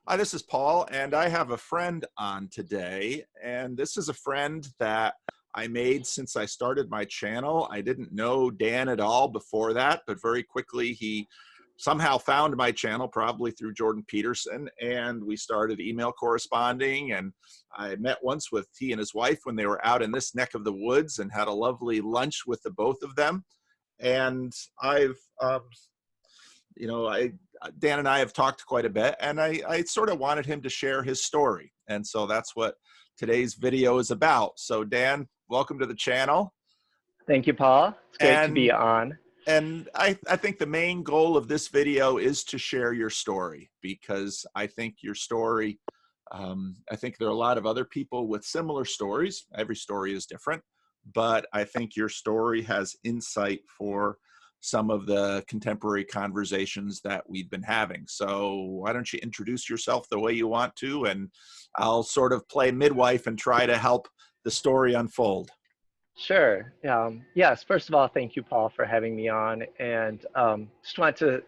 Hi, this is Paul, and I have a friend on today, and this is a friend that I made since I started my channel. I didn't know Dan at all before that, but very quickly he somehow found my channel, probably through Jordan Peterson, and we started email corresponding, and I met once with he and his wife when they were out in this neck of the woods and had a lovely lunch with the both of them. And I've Dan and I have talked quite a bit, and I sort of wanted him to share his story. And so that's what today's video is about. So Dan, welcome to the channel. Thank you, Paul. It's great to be on. And I think the main goal of this video is to share your story, because I think your story, I think there are a lot of other people with similar stories. Every story is different, but I think your story has insight for some of the contemporary conversations that we've been having. So why don't you introduce yourself the way you want to, and I'll sort of play midwife and try to help the story unfold. Sure. Yes, first of all, thank you, Paul, for having me on. And just want to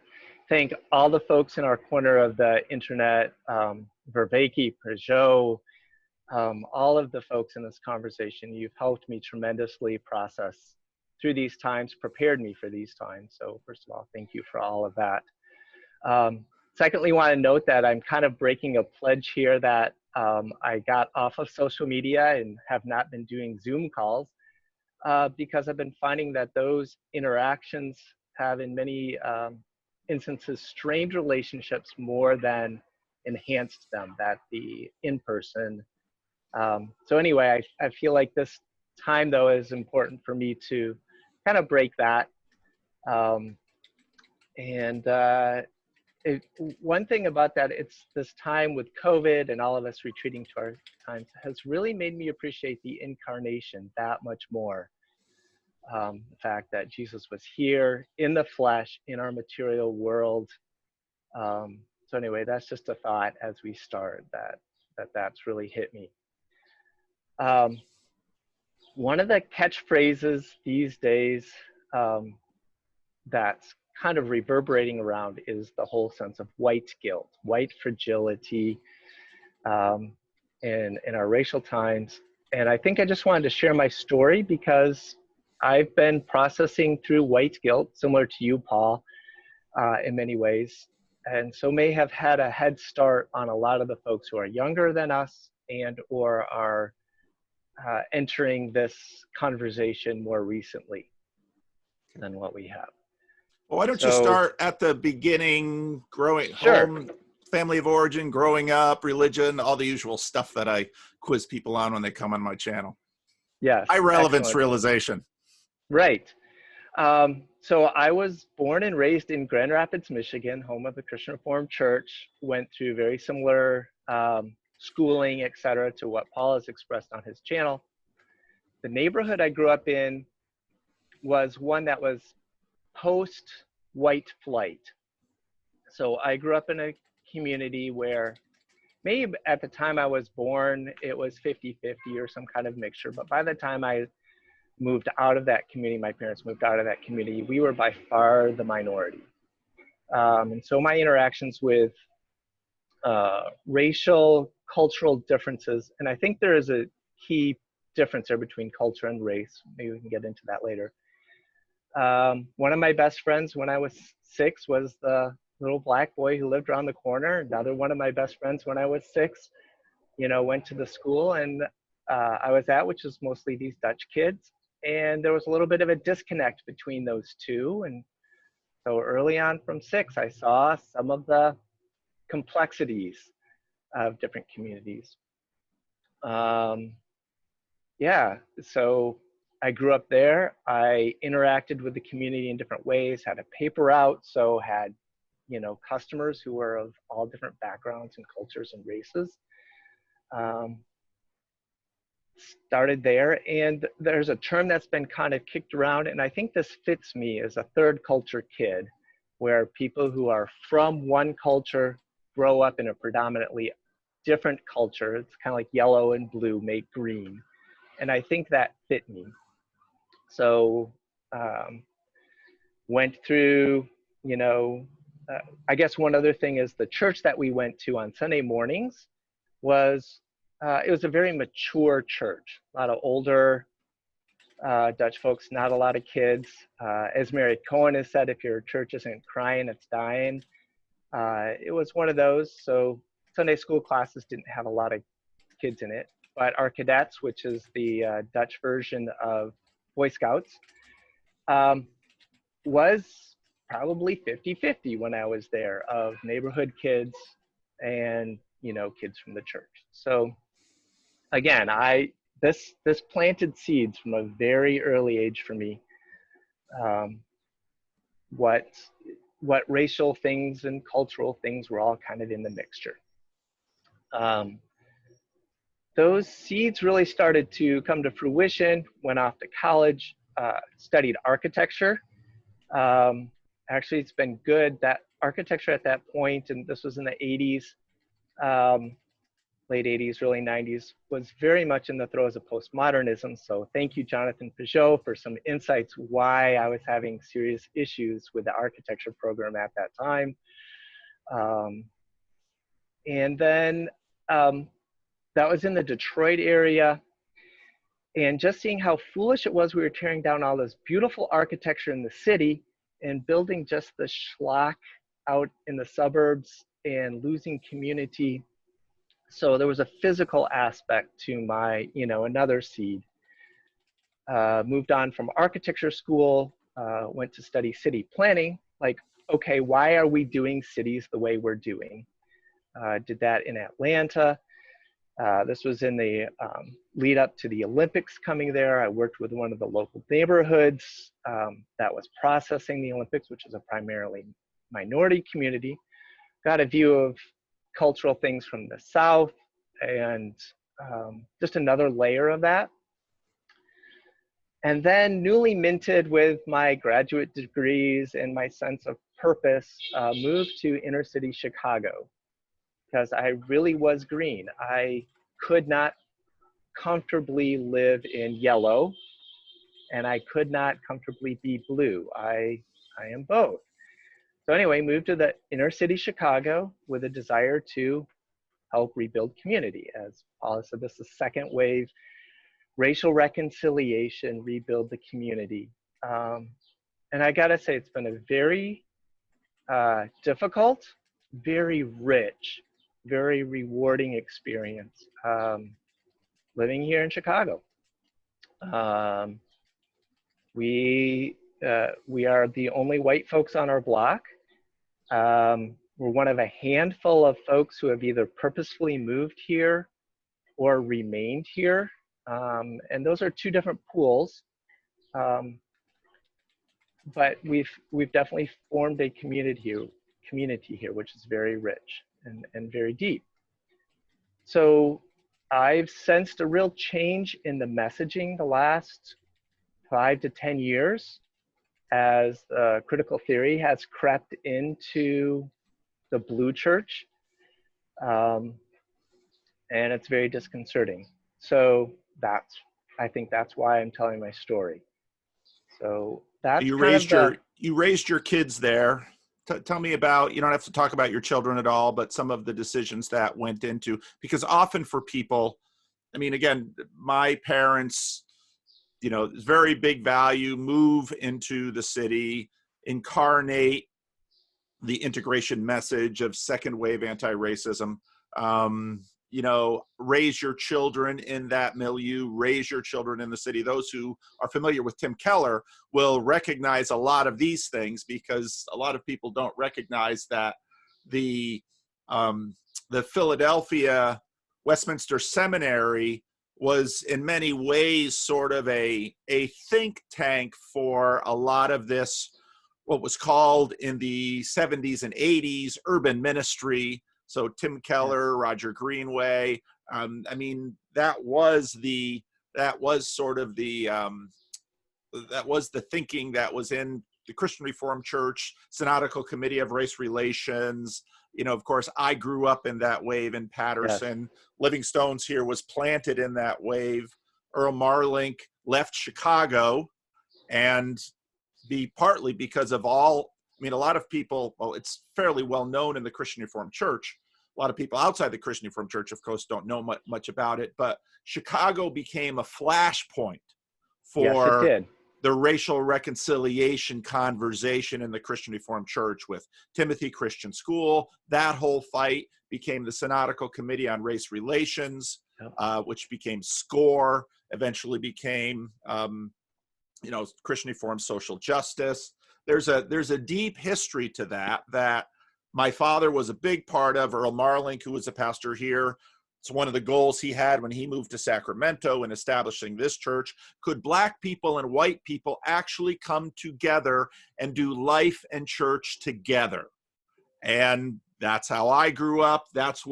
thank all the folks in our corner of the internet, Vervaeke, Peugeot, all of the folks in this conversation. You've helped me tremendously process through these times, prepared me for these times. So first of all, thank you for all of that. Secondly, want to note that I'm kind of breaking a pledge here that I got off of social media and have not been doing Zoom calls because I've been finding that those interactions have in many instances strained relationships more than enhanced them, that the in-person. So anyway, I feel like this time though is important for me to kind of break that. One thing about that, it's this time with COVID and all of us retreating to our times has really made me appreciate the incarnation that much more. The fact that Jesus was here in the flesh, in our material world. So anyway, that's just a thought as we start that's really hit me. One of the catchphrases these days that's kind of reverberating around is the whole sense of white guilt, white fragility in our racial times. And I think I just wanted to share my story because I've been processing through white guilt, similar to you, Paul, in many ways. And so may have had a head start on a lot of the folks who are younger than us and or are entering this conversation more recently than what we have. Well, why don't you start at the beginning, growing home, family of origin, growing up, religion, all the usual stuff that I quiz people on when they come on my channel. Yes. High relevance realization. Right. So I was born and raised in Grand Rapids, Michigan, home of the Christian Reformed Church, went through very similar schooling, et cetera, to what Paul has expressed on his channel. The neighborhood I grew up in was one that was post-white flight. So I grew up in a community where maybe at the time I was born, it was 50-50 or some kind of mixture. But by the time I moved out of that community, my parents moved out of that community, we were by far the minority. And so my interactions with racial, cultural differences, and I think there is a key difference there between culture and race. Maybe we can get into that later. One of my best friends when I was 6 was the little black boy who lived around the corner. Another one of my best friends when I was 6, went to the school and I was at, which is mostly these Dutch kids. And there was a little bit of a disconnect between those two. And so early on from 6, I saw some of the complexities of different communities. So I grew up there. I interacted with the community in different ways, had a paper route, so had, customers who were of all different backgrounds and cultures and races. Started there, and there's a term that's been kind of kicked around, and I think this fits me as a third culture kid, where people who are from one culture grow up in a predominantly different culture. It's kind of like yellow and blue make green. And I think that fit me. So went through, I guess one other thing is the church that we went to on Sunday mornings was, it was a very mature church, a lot of older Dutch folks, not a lot of kids. As Mary Cohen has said, if your church isn't crying, it's dying. It was one of those. So Sunday school classes didn't have a lot of kids in it, but our cadets, which is the Dutch version of Boy Scouts, was probably 50-50 when I was there, of neighborhood kids and, you know, kids from the church. So again, this planted seeds from a very early age for me, what racial things and cultural things were all kind of in the mixture. Those seeds really started to come to fruition, went off to college, studied architecture. Actually, it's been good that architecture at that point, and this was in the 80s, late 80s, early 90s, was very much in the throes of postmodernism. So thank you, Jonathan Peugeot, for some insights why I was having serious issues with the architecture program at that time. And then that was in the Detroit area. And just seeing how foolish it was, we were tearing down all this beautiful architecture in the city and building just the schlock out in the suburbs and losing community. So there was a physical aspect to my, you know, another seed. Moved on from architecture school, went to study city planning. Like, okay, why are we doing cities the way we're doing? Did that in Atlanta. This was in the lead up to the Olympics coming there. I worked with one of the local neighborhoods that was processing the Olympics, which is a primarily minority community. Got a view of cultural things from the South, and just another layer of that. And then newly minted with my graduate degrees and my sense of purpose, moved to inner city Chicago, because I really was green. I could not comfortably live in yellow, and I could not comfortably be blue. I am both. So anyway, moved to the inner city Chicago with a desire to help rebuild community. As Paula said, this is second wave, racial reconciliation, rebuild the community. And I gotta say, it's been a very difficult, very rich, very rewarding experience living here in Chicago. We are the only white folks on our block. We're one of a handful of folks who have either purposefully moved here or remained here. And those are two different pools. But we've definitely formed a community here, which is very rich and very deep. So I've sensed a real change in the messaging the last 5 to 10 years as critical theory has crept into the blue church. And it's very disconcerting. So I think that's why I'm telling my story. So that's you raised your kids there. Tell me about, you don't have to talk about your children at all, but some of the decisions that went into, because often for people, I mean, again, my parents, you know, very big value, move into the city, incarnate the integration message of second wave anti-racism. You know, raise your children in that milieu, raise your children in the city. Those who are familiar with Tim Keller will recognize a lot of these things, because a lot of people don't recognize that the Philadelphia Westminster Seminary was in many ways sort of a think tank for a lot of this, what was called in the 70s and 80s urban ministry. So Tim Keller, Roger Greenway, I mean, that was the thinking that was in the Christian Reformed Church, Synodical Committee of Race Relations. You know, of course, I grew up in that wave in Patterson. Yes. Living Stones here was planted in that wave. Earl Marlink left Chicago, and partly because of all, I mean, a lot of people, well, it's fairly well known in the Christian Reformed Church. A lot of people outside the Christian Reformed Church, of course, don't know much about it, but Chicago became a flashpoint Yes, it for did. the racial reconciliation conversation in the Christian Reformed Church with Timothy Christian School. That whole fight became the Synodical Committee on Race Relations, which became SCORE, eventually became, Christian Reformed Social Justice. There's a deep history to that my father was a big part of. Earl Marlink, who was a pastor here, it's one of the goals he had when he moved to Sacramento and establishing this church. Could Black people and white people actually come together and do life and church together? And that's how I grew up. That's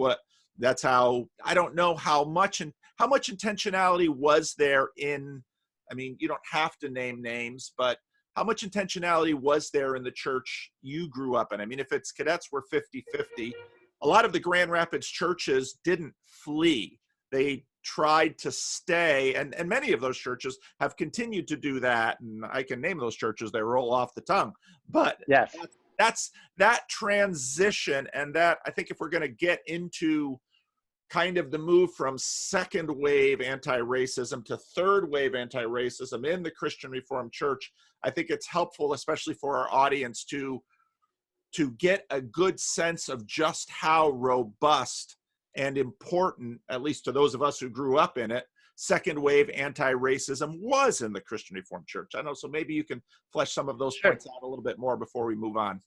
how, I don't know how much intentionality was there in, I mean, you don't have to name names, but how much intentionality was there in the church you grew up in? I mean, if it's cadets were 50-50, a lot of the Grand Rapids churches didn't flee. They tried to stay, and many of those churches have continued to do that. And I can name those churches, they roll off the tongue. But yes, that's that transition, and that, I think, if we're going to get into kind of the move from second wave anti-racism to third wave anti-racism in the Christian Reformed Church, I think it's helpful, especially for our audience, to get a good sense of just how robust and important, at least to those of us who grew up in it, second wave anti-racism was in the Christian Reformed Church. I know, so maybe you can flesh some of those points out a little bit more before we move on.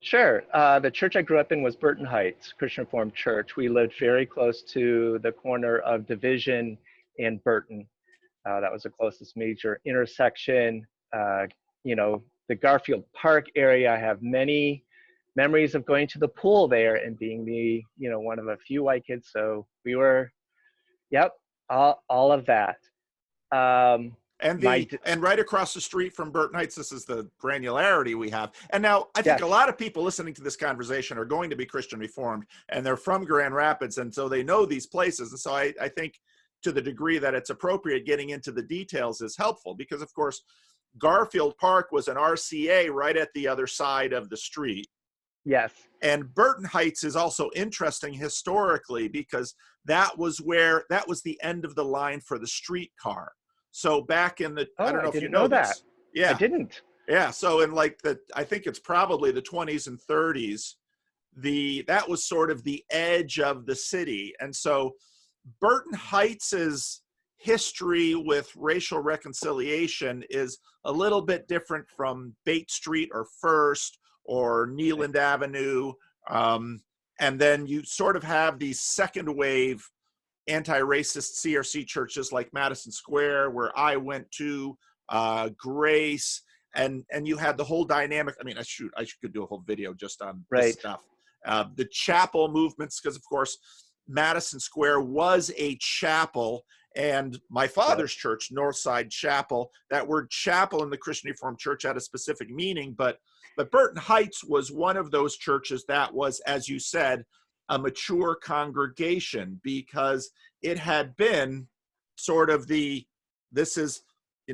Sure. The church I grew up in was Burton Heights Christian Reformed Church. We lived very close to the corner of Division and Burton. That was the closest major intersection. The Garfield Park area, I have many memories of going to the pool there and being one of a few white kids. So we were, all of that. And right across the street from Burton Heights, this is the granularity we have. And now I think a lot of people listening to this conversation are going to be Christian Reformed, and they're from Grand Rapids, and so they know these places. And so I think, to the degree that it's appropriate, getting into the details is helpful, because of course Garfield Park was an RCA right at the other side of the street. Yes. And Burton Heights is also interesting historically, because that was the end of the line for the streetcar. So back in the, I don't know if you know that. this. Yeah. I didn't. Yeah. So in I think it's probably the 20s and 30s, that was sort of the edge of the city. And so Burton Heights' history with racial reconciliation is a little bit different from Bate Street or First or Neeland Avenue. And then you sort of have these second wave anti-racist CRC churches like Madison Square, where I went to, Grace, and you had the whole dynamic. I mean, I could do a whole video just on this stuff. The chapel movements, because of course Madison Square was a chapel, and my father's church, Northside Chapel, that word chapel in the Christian Reformed Church had a specific meaning, but Burton Heights was one of those churches that was, as you said, a mature congregation, because it had been sort of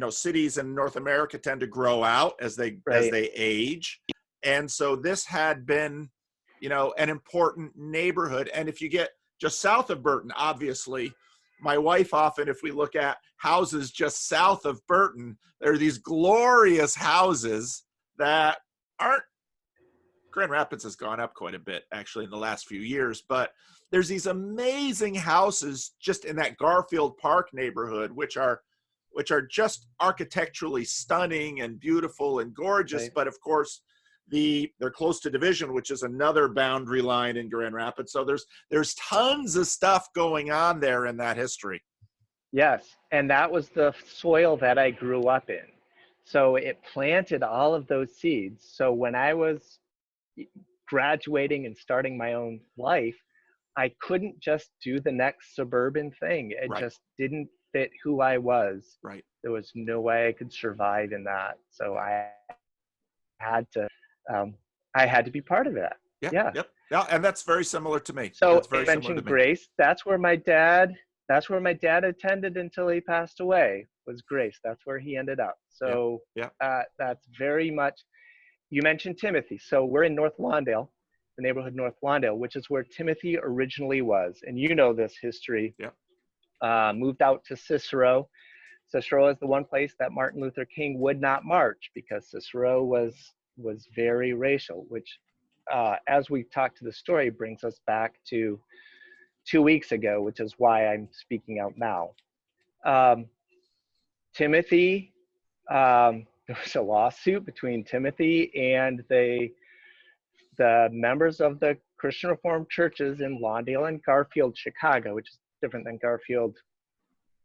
cities in North America tend to grow out as they age. And so this had been, an important neighborhood. And if you get just south of Burton, obviously, my wife often, if we look at houses just south of Burton, there are these glorious houses that aren't, Grand Rapids has gone up quite a bit actually in the last few years, but there's these amazing houses just in that Garfield Park neighborhood, which are just architecturally stunning and beautiful and gorgeous. But of course, they're close to Division, which is another boundary line in Grand Rapids. So there's tons of stuff going on there in that history. Yes, and that was the soil that I grew up in. So it planted all of those seeds. So when I was graduating and starting my own life, I couldn't just do the next suburban thing. It just didn't fit who I was. Right. There was no way I could survive in that. So I had to be part of that. Yeah. And that's very similar to me. So you mentioned Grace. That's where my dad attended until he passed away, was Grace. That's where he ended up. So that's very much, you mentioned Timothy. So we're in North Lawndale, the neighborhood North Lawndale, which is where Timothy originally was. And you know this history. Yeah. Moved out to Cicero. Cicero is the one place that Martin Luther King would not march because Cicero was very racial, which, as we talked to the story, brings us back to 2 weeks ago, which is why I'm speaking out now. Timothy, there was a lawsuit between Timothy and the members of the Christian Reformed churches in Lawndale and Garfield, Chicago, which is different than Garfield,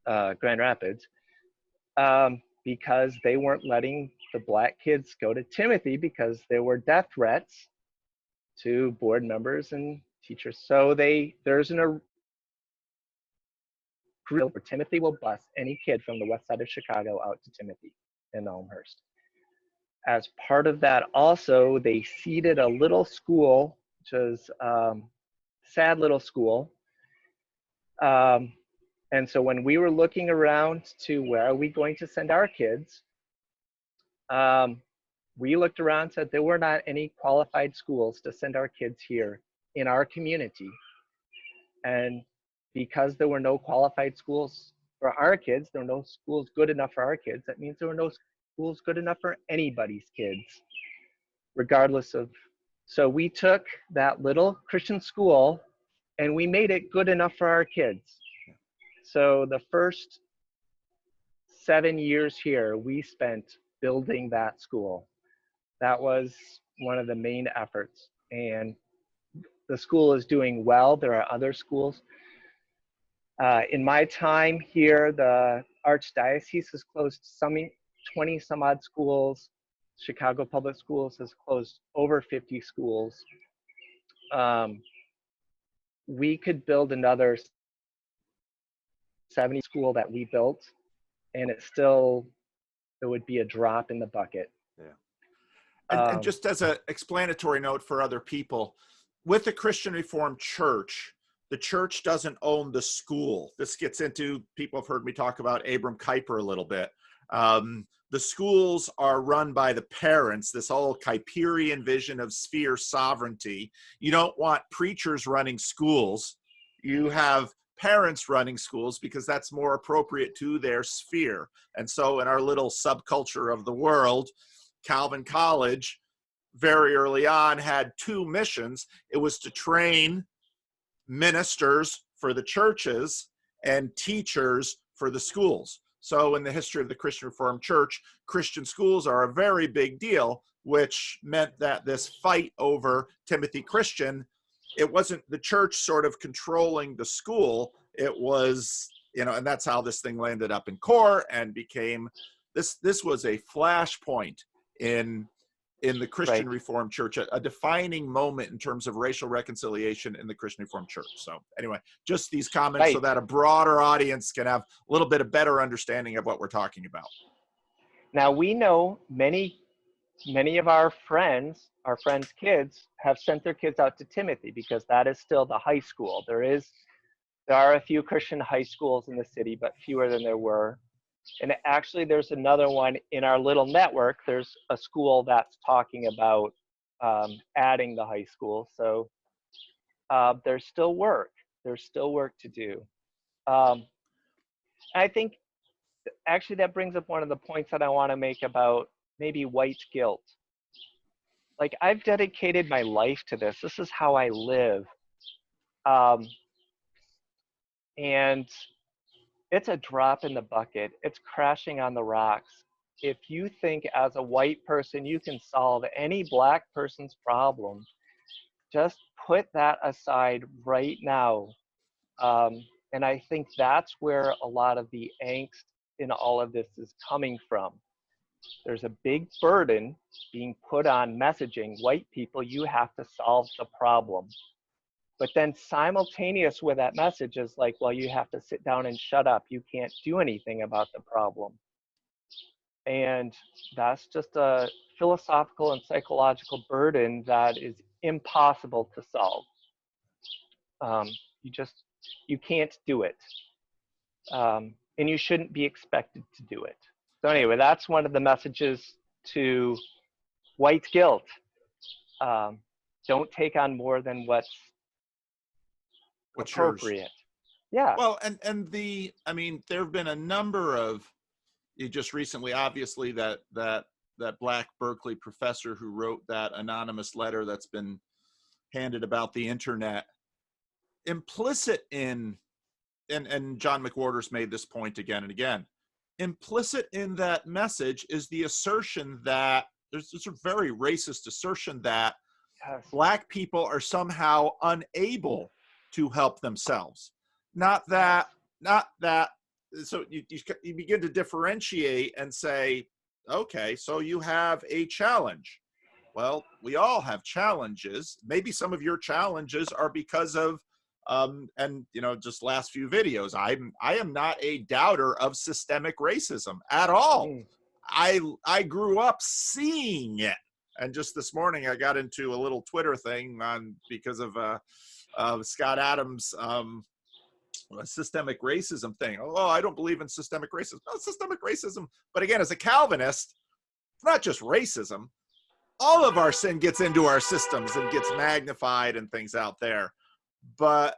Grand Rapids, because they weren't letting the Black kids go to Timothy because there were death threats to board members and teachers. So there's an agreement where Timothy will bus any kid from the west side of Chicago out to Timothy in Elmhurst. As part of that, also, they seeded a little school, which is sad little school. And so when we were looking around to where are we going to send our kids, we looked around and said there were not any qualified schools to send our kids here in our community. And because there were no qualified schools for our kids, there were no schools good enough for our kids, that means there were no schools good enough for anybody's kids, regardless of. So we took that little Christian school and we made it good enough for our kids. So the first 7 years here, we spent building that school. That was one of the main efforts. And the school is doing well. There are other schools. In my time here, the Archdiocese has closed 20 some odd schools. Chicago Public Schools has closed over 50 schools. We could build another 70 school that we built, and it would be a drop in the bucket. Yeah. And just as an explanatory note for other people, with the Christian Reformed Church, the church doesn't own the school. This gets into, people have heard me talk about Abram Kuyper a little bit. The schools are run by the parents, this whole Kuyperian vision of sphere sovereignty. You don't want preachers running schools. You have parents running schools because that's more appropriate to their sphere. And so in our little subculture of the world, Calvin College very early on had two missions. It was to train ministers for the churches and teachers for the schools. So in the history of the Christian Reformed Church, Christian schools are a very big deal, which meant that this fight over Timothy Christian, it wasn't the church sort of controlling the school. It was, and that's how this thing landed up in court and became, this was a flashpoint in the Christian Reformed Church, a defining moment in terms of racial reconciliation in the Christian Reformed Church. So anyway, just these comments so that a broader audience can have a little bit of better understanding of what we're talking about. Now we know many of our friends' kids have sent their kids out to Timothy because that is still the high school. There are a few Christian high schools in the city, but fewer than there were. And actually, there's another one in our little network. There's a school that's talking about adding the high school. So there's still work. There's still work to do. I think, actually, that brings up one of the points that I want to make about maybe white guilt. Like, I've dedicated my life to this. This is how I live. And it's a drop in the bucket. It's crashing on the rocks. If you think as a white person you can solve any Black person's problem, just put that aside right now. And I think that's where a lot of the angst in all of this is coming from. There's a big burden being put on messaging white people, you have to solve the problem. But then simultaneous with that message is like, well, you have to sit down and shut up. You can't do anything about the problem. And that's just a philosophical and psychological burden that is impossible to solve. You can't do it. And you shouldn't be expected to do it. So anyway, that's one of the messages to white guilt. Don't take on more than what's yours? appropriate. Yeah. Well, I mean, there have been a number of, just recently, obviously, that Black Berkeley professor who wrote that anonymous letter that's been handed about the internet. Implicit in, and John McWhorter's made this point again and again, implicit in that message is the assertion that there's a very racist assertion that Yes. Black people are somehow unable to help themselves. Not that, so you begin to differentiate and say, okay, so you have a challenge. Well, we all have challenges. Maybe some of your challenges are because of, and just last few videos, I am not a doubter of systemic racism at all. I grew up seeing it. And just this morning, I got into a little Twitter thing because of Scott Adams' systemic racism thing. Oh, I don't believe in systemic racism. No, systemic racism. But again, as a Calvinist, it's not just racism. All of our sin gets into our systems and gets magnified and things out there. But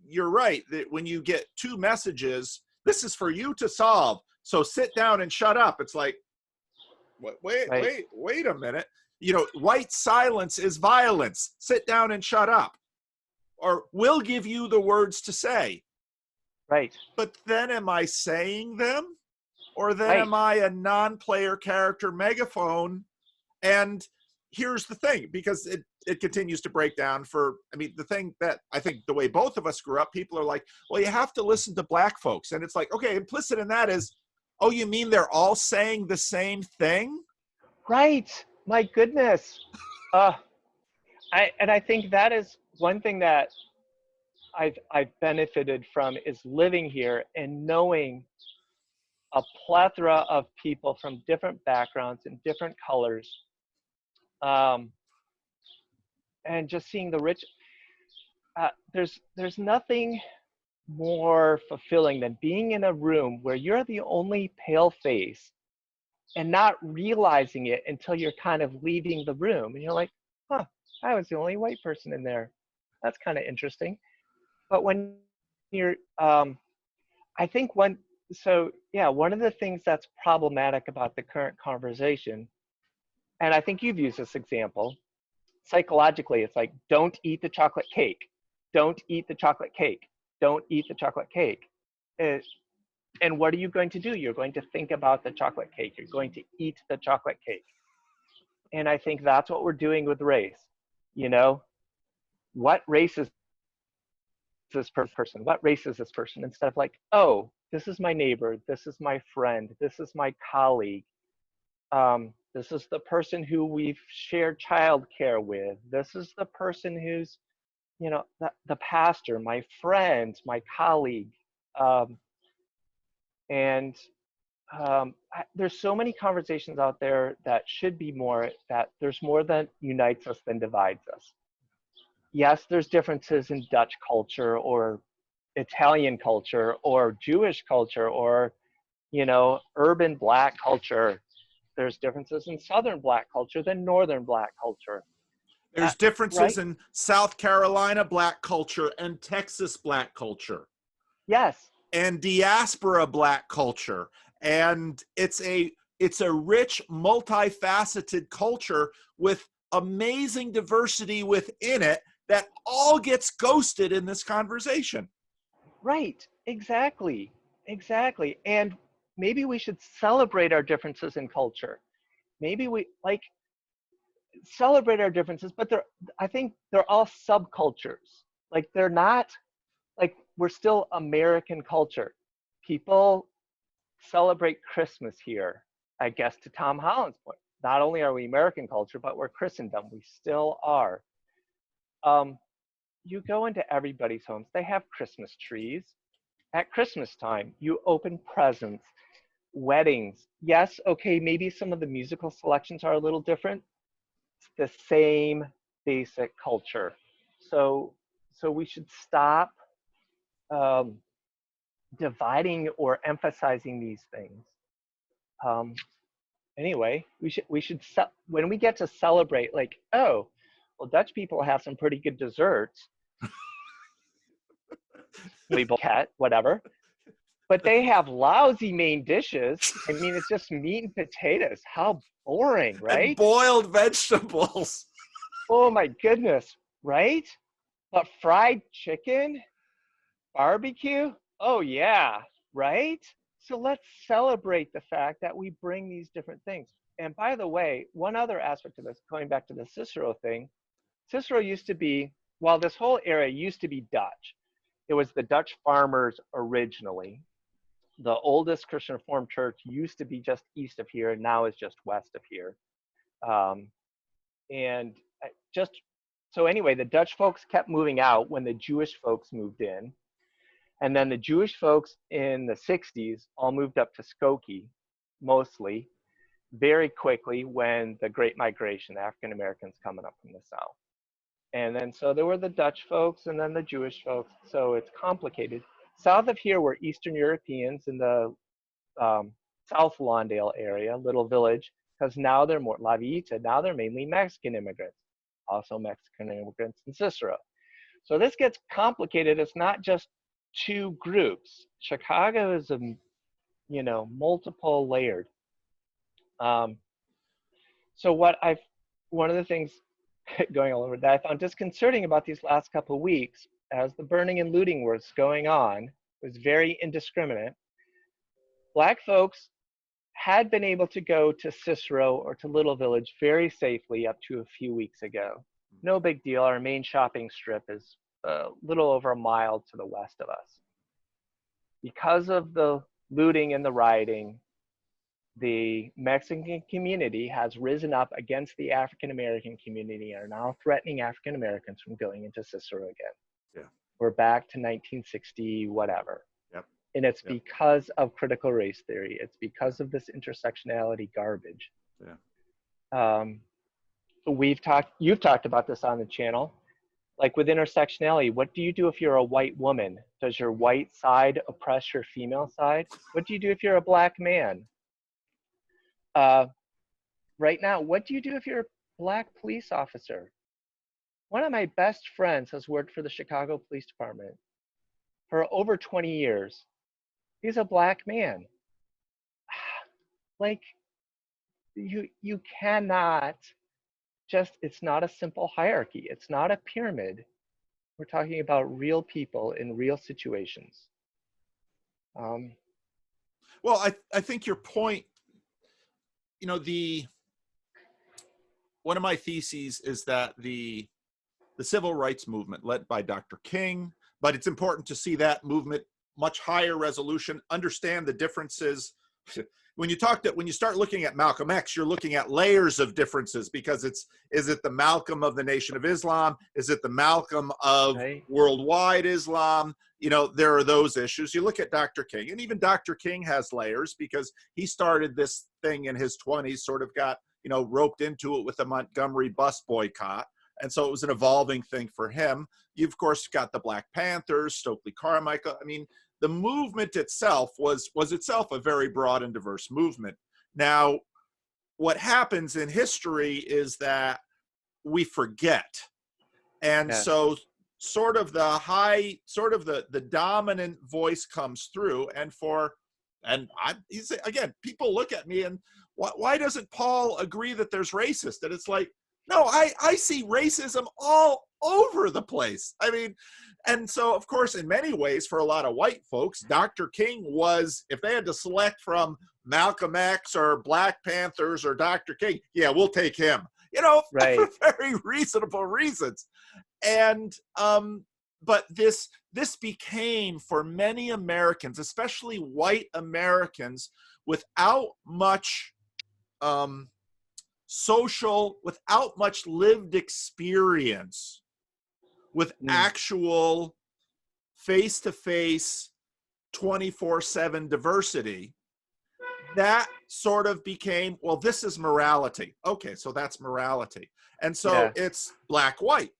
you're right that when you get two messages, this is for you to solve. So sit down and shut up. It's like, wait a minute. White silence is violence. Sit down and shut up. Or we'll give you the words to say. Right. But then am I saying them? Or then am I a non-player character megaphone? And here's the thing, because it continues to break down the thing that I think the way both of us grew up, people are like, well, you have to listen to Black folks. And it's like, okay, implicit in that is, oh, you mean they're all saying the same thing? Right. My goodness. I think that is one thing that I've benefited from, is living here and knowing a plethora of people from different backgrounds and different colors, and just seeing the rich. There's nothing more fulfilling than being in a room where you're the only pale face and not realizing it until you're kind of leaving the room, and you're like, huh, I was the only white person in there. That's kind of interesting. But when you're, I think one of the things that's problematic about the current conversation, and I think you've used this example, psychologically, it's like, don't eat the chocolate cake. Don't eat the chocolate cake. Don't eat the chocolate cake. And what are you going to do? You're going to think about the chocolate cake. You're going to eat the chocolate cake. And I think that's what we're doing with race. What race is this person? What race is this person? Instead of like, oh, this is my neighbor. This is my friend. This is my colleague. This is the person who we've shared childcare with. This is the person who's, the pastor, my friend, my colleague. There's so many conversations out there that should be more, that there's more that unites us than divides us. Yes, there's differences in Dutch culture or Italian culture or Jewish culture or, urban Black culture. There's differences in Southern Black culture than Northern Black culture. There's differences in South Carolina Black culture and Texas Black culture. Yes. And diaspora Black culture. And it's a rich, multifaceted culture with amazing diversity within it that all gets ghosted in this conversation. Right. Exactly. And maybe we should celebrate our differences in culture. Maybe we celebrate our differences, but I think they're all subcultures. They're not, we're still American culture. People celebrate Christmas here, I guess, to Tom Holland's point. Not only are we American culture, but we're Christendom. We still are. You go into everybody's homes. They have Christmas trees. At Christmas time, you open presents, weddings. Yes, okay, maybe some of the musical selections are a little different. It's the same basic culture. So we should stop dividing or emphasizing these things. anyway, when we get to celebrate, like, oh, well, Dutch people have some pretty good desserts. We cat, whatever. But they have lousy main dishes. I mean, it's just meat and potatoes. How boring, And right? boiled vegetables. Oh my goodness, right? But fried chicken, barbecue, oh yeah, right? So let's celebrate the fact that we bring these different things. And by the way, one other aspect of this, going back to the Cicero thing, Cicero used to be, well, this whole area used to be Dutch. It was the Dutch farmers originally. The oldest Christian Reformed church used to be just east of here, and now is just west of here. And just, so anyway, the Dutch folks kept moving out when the Jewish folks moved in. And then the Jewish folks in the 60s all moved up to Skokie, mostly, very quickly when the Great Migration, the African Americans coming up from the South. And then so there were the Dutch folks and then the Jewish folks. So it's complicated. South of here were Eastern Europeans in the South Lawndale area, little village, because now they're more, La Villita, now they're mainly Mexican immigrants, also Mexican immigrants in Cicero. So this gets complicated. It's not just two groups. Chicago is a, you know, multiple layered. So one of the things going all over that I found disconcerting about these last couple of weeks, as the burning and looting was going on, was very indiscriminate. Black folks had been able to go to Cicero or to Little Village very safely up to a few weeks ago. No big deal. Our main shopping strip is a little over a mile to the west of us. Because of the looting and the rioting, the Mexican community has risen up against the African American community and are now threatening African Americans from going into Cicero again. Yeah. We're back to 1960, whatever. Yep. And it's because of critical race theory. It's because of this intersectionality garbage. Yeah. You've talked about this on the channel. Like with intersectionality, what do you do if you're a white woman? Does your white side oppress your female side? What do you do if you're a black man? Right now, what do you do if you're a black police officer? One of my best friends has worked for the Chicago Police Department for over 20 years. He's a black man. Like, you cannot just, it's not a simple hierarchy. It's not a pyramid. We're talking about real people in real situations. Well, I think your point, you know, one of my theses is that the civil rights movement led by Dr. King, but it's important to see that movement much higher resolution, understand the differences. When you start looking at Malcolm X, you're looking at layers of differences, because is it the Malcolm of the Nation of Islam? Is it the Malcolm of worldwide Islam? You know, there are those issues. You look at Dr. King, and even Dr. King has layers, because he started this thing in his 20s, sort of got, you know, roped into it with the Montgomery bus boycott. And so it was an evolving thing for him. You've, of course, got the Black Panthers, Stokely Carmichael. I mean, the movement itself was itself a very broad and diverse movement. Now, what happens in history is that we forget. And so sort of the dominant voice comes through, again, people look at me and why doesn't Paul agree that there's racist? And it's like, no, I see racism all over the place. I mean, and so, of course, in many ways, for a lot of white folks, Dr. King was, if they had to select from Malcolm X or Black Panthers or Dr. King, yeah, we'll take him, you know, for very reasonable reasons. And, but this became, for many Americans, especially white Americans, without much without much lived experience, with actual face-to-face 24/7 diversity, that sort of became, well, this is morality. Okay, so that's morality. And so it's black-white.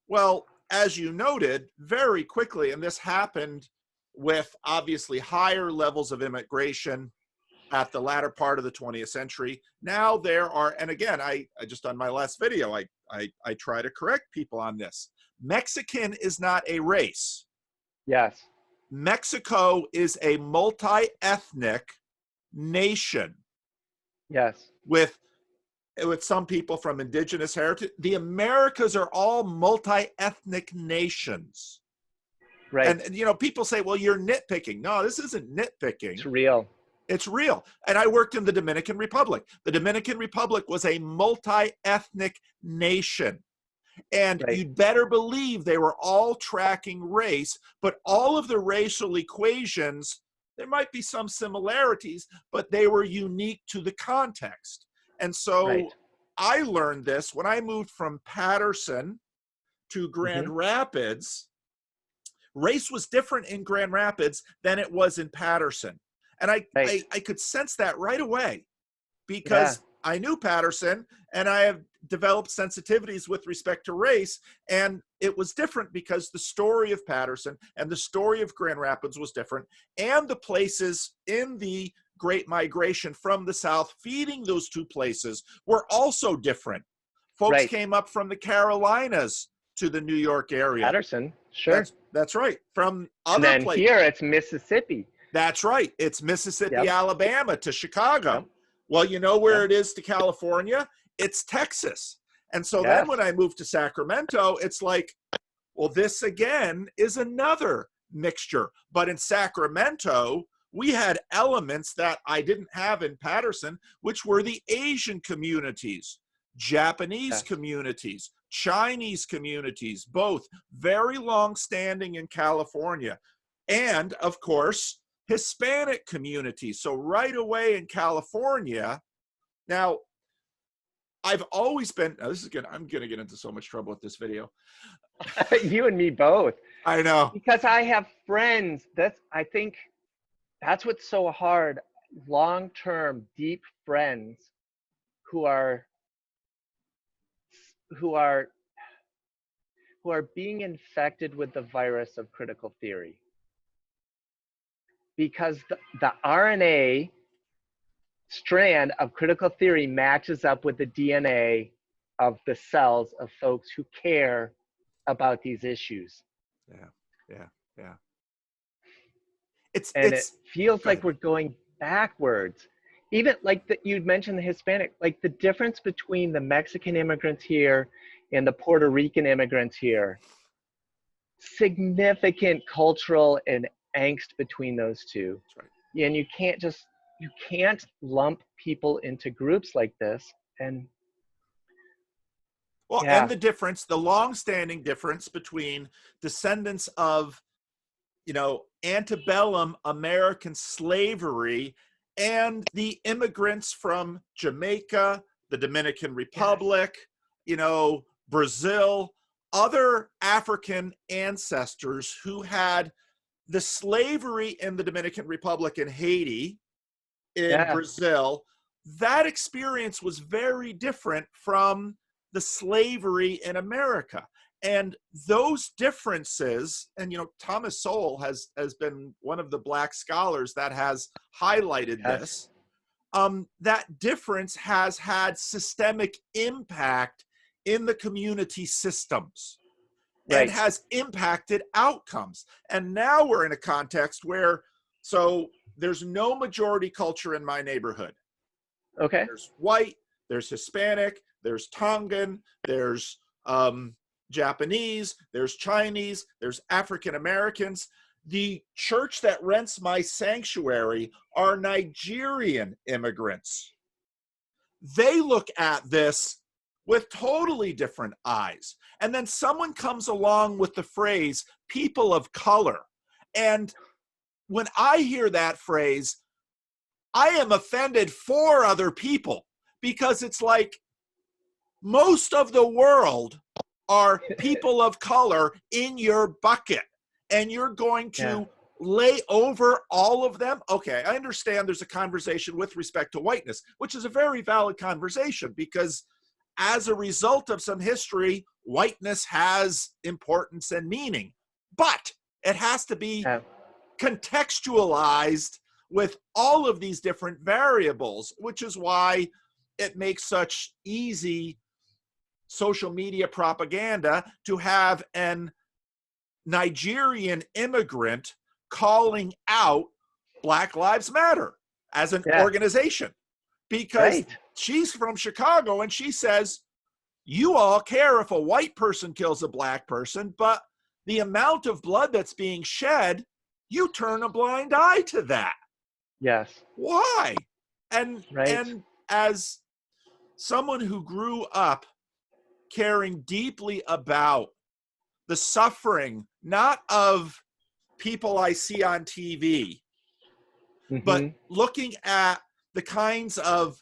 Well, as you noted, very quickly, and this happened with obviously higher levels of immigration at the latter part of the 20th century. Now there are, and again, I just on my last video, I try to correct people on this. Mexican is not a race. Yes. Mexico is a multi-ethnic nation. Yes. With some people from indigenous heritage. The Americas are all multi-ethnic nations. Right. And you know, people say, well, you're nitpicking. No, this isn't nitpicking. It's real. It's real. And I worked in the Dominican Republic. The Dominican Republic was a multi-ethnic nation. And Right. you'd better believe they were all tracking race, but all of the racial equations, there might be some similarities, but they were unique to the context. And so Right. I learned this when I moved from Patterson to Grand Rapids. Race was different in Grand Rapids than it was in Patterson. And I could sense that right away because I knew Patterson and I have developed sensitivities with respect to race. And it was different because the story of Patterson and the story of Grand Rapids was different. And the places in the Great Migration from the South feeding those two places were also different. Folks came up from the Carolinas to the New York area. Patterson, sure. That's right. From other and then places. Here it's Mississippi. That's right. It's Mississippi, Alabama to Chicago. Yep. Well, you know where it is to California? It's Texas. And so then when I moved to Sacramento, it's like, well, this again is another mixture. But in Sacramento, we had elements that I didn't have in Patterson, which were the Asian communities, Japanese communities, Chinese communities, both very long-standing in California. And, of course, Hispanic communities. So right away in California, now, I've always been, now this is good, I'm going to get into so much trouble with this video. You and me both. I know. Because I have friends, I think that's what's so hard, long-term, deep friends who are being infected with the virus of critical theory. Because the RNA strand of critical theory matches up with the DNA of the cells of folks who care about these issues. Yeah. It feels like we're going backwards. Even like you'd mentioned the Hispanic, like the difference between the Mexican immigrants here and the Puerto Rican immigrants here, significant cultural and angst between those two. That's right. And you can't lump people into groups like this. And and the difference, the long-standing difference between descendants of, you know, antebellum American slavery and the immigrants from Jamaica, the Dominican Republic, you know, Brazil, other African ancestors who had the slavery in the Dominican Republic and Haiti, in Brazil, that experience was very different from the slavery in America. And those differences, and you know, Thomas Sowell has been one of the Black scholars that has highlighted this, that difference has had systemic impact in the community systems. And has impacted outcomes. And now we're in a context where, so there's no majority culture in my neighborhood. Okay. There's white, there's Hispanic, there's Tongan, there's Japanese, there's Chinese, there's African Americans. The church that rents my sanctuary are Nigerian immigrants. They look at this with totally different eyes. And then someone comes along with the phrase, people of color. And when I hear that phrase, I am offended for other people because it's like most of the world are people of color in your bucket. And you're going to lay over all of them. Okay, I understand there's a conversation with respect to whiteness, which is a very valid conversation because as a result of some history, whiteness has importance and meaning, but it has to be contextualized with all of these different variables, which is why it makes such easy social media propaganda to have an Nigerian immigrant calling out Black Lives Matter as an organization, because she's from Chicago and she says, you all care if a white person kills a black person, but the amount of blood that's being shed, you turn a blind eye to that. Yes. Why? And as someone who grew up caring deeply about the suffering, not of people I see on TV, but looking at the kinds of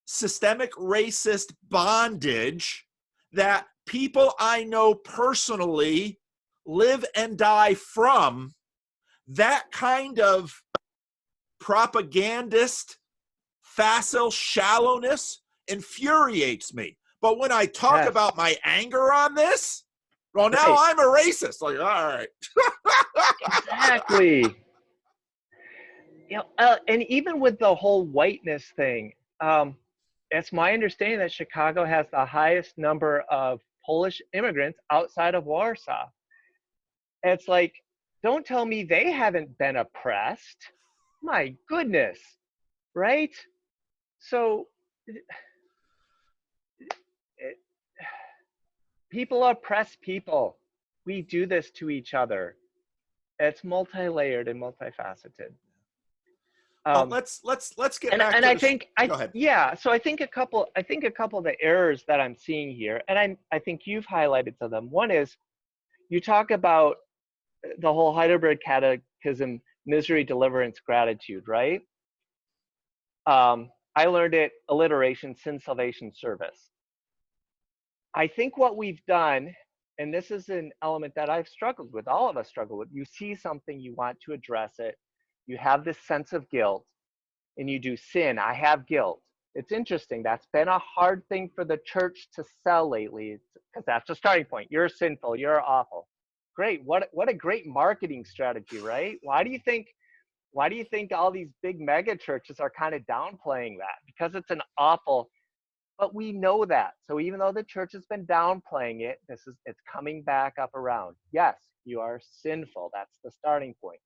systemic racist bondage that people I know personally live and die from, that kind of propagandist, facile shallowness infuriates me. But when I talk about my anger on this, well, now I'm a racist. Like, all right. Exactly. You know, and even with the whole whiteness thing, it's my understanding that Chicago has the highest number of Polish immigrants outside of Warsaw. It's like, don't tell me they haven't been oppressed. My goodness, right? So people oppress people. We do this to each other. It's multi-layered and multifaceted. Let's get back. And to I think go ahead. Yeah. So I think a couple of the errors that I'm seeing here, and I think you've highlighted some of them. One is you talk about the whole Heidelberg Catechism, misery, deliverance, gratitude, right? I learned it, alliteration, sin, salvation, service. I think what we've done, and this is an element that I've struggled with, all of us struggle with, you see something, you want to address it, you have this sense of guilt, and you do sin, I have guilt. It's interesting, that's been a hard thing for the church to sell lately, because that's the starting point. You're sinful, you're awful. Great, what a great marketing strategy, right? Why do you think all these big mega churches are kind of downplaying that? Because it's an awful, but we know that. So even though the church has been downplaying it, it's coming back up around. Yes, you are sinful. That's the starting point.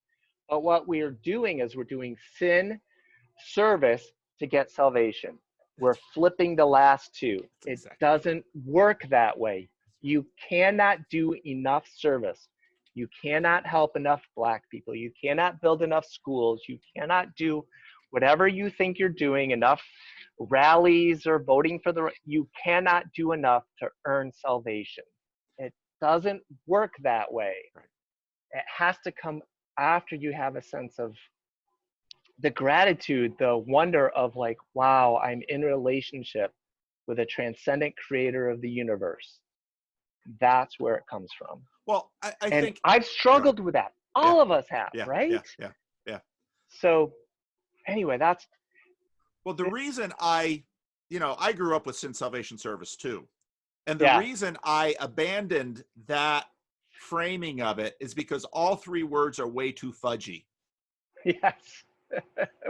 But what we're doing is we're doing sin, service to get salvation. We're flipping the last two. It doesn't work that way. You cannot do enough service. You cannot help enough Black people. You cannot build enough schools. You cannot do whatever you think you're doing, enough rallies or voting for you cannot do enough to earn salvation. It doesn't work that way. It has to come after you have a sense of the gratitude, the wonder of like, wow, I'm in relationship with a transcendent creator of the universe. That's where it comes from. Well, I think I've struggled with that. All of us have, right? Yeah. So anyway, that's. Well, the reason I grew up with Sin Salvation Service too. And the reason I abandoned that framing of it is because all three words are way too fudgy. Yes.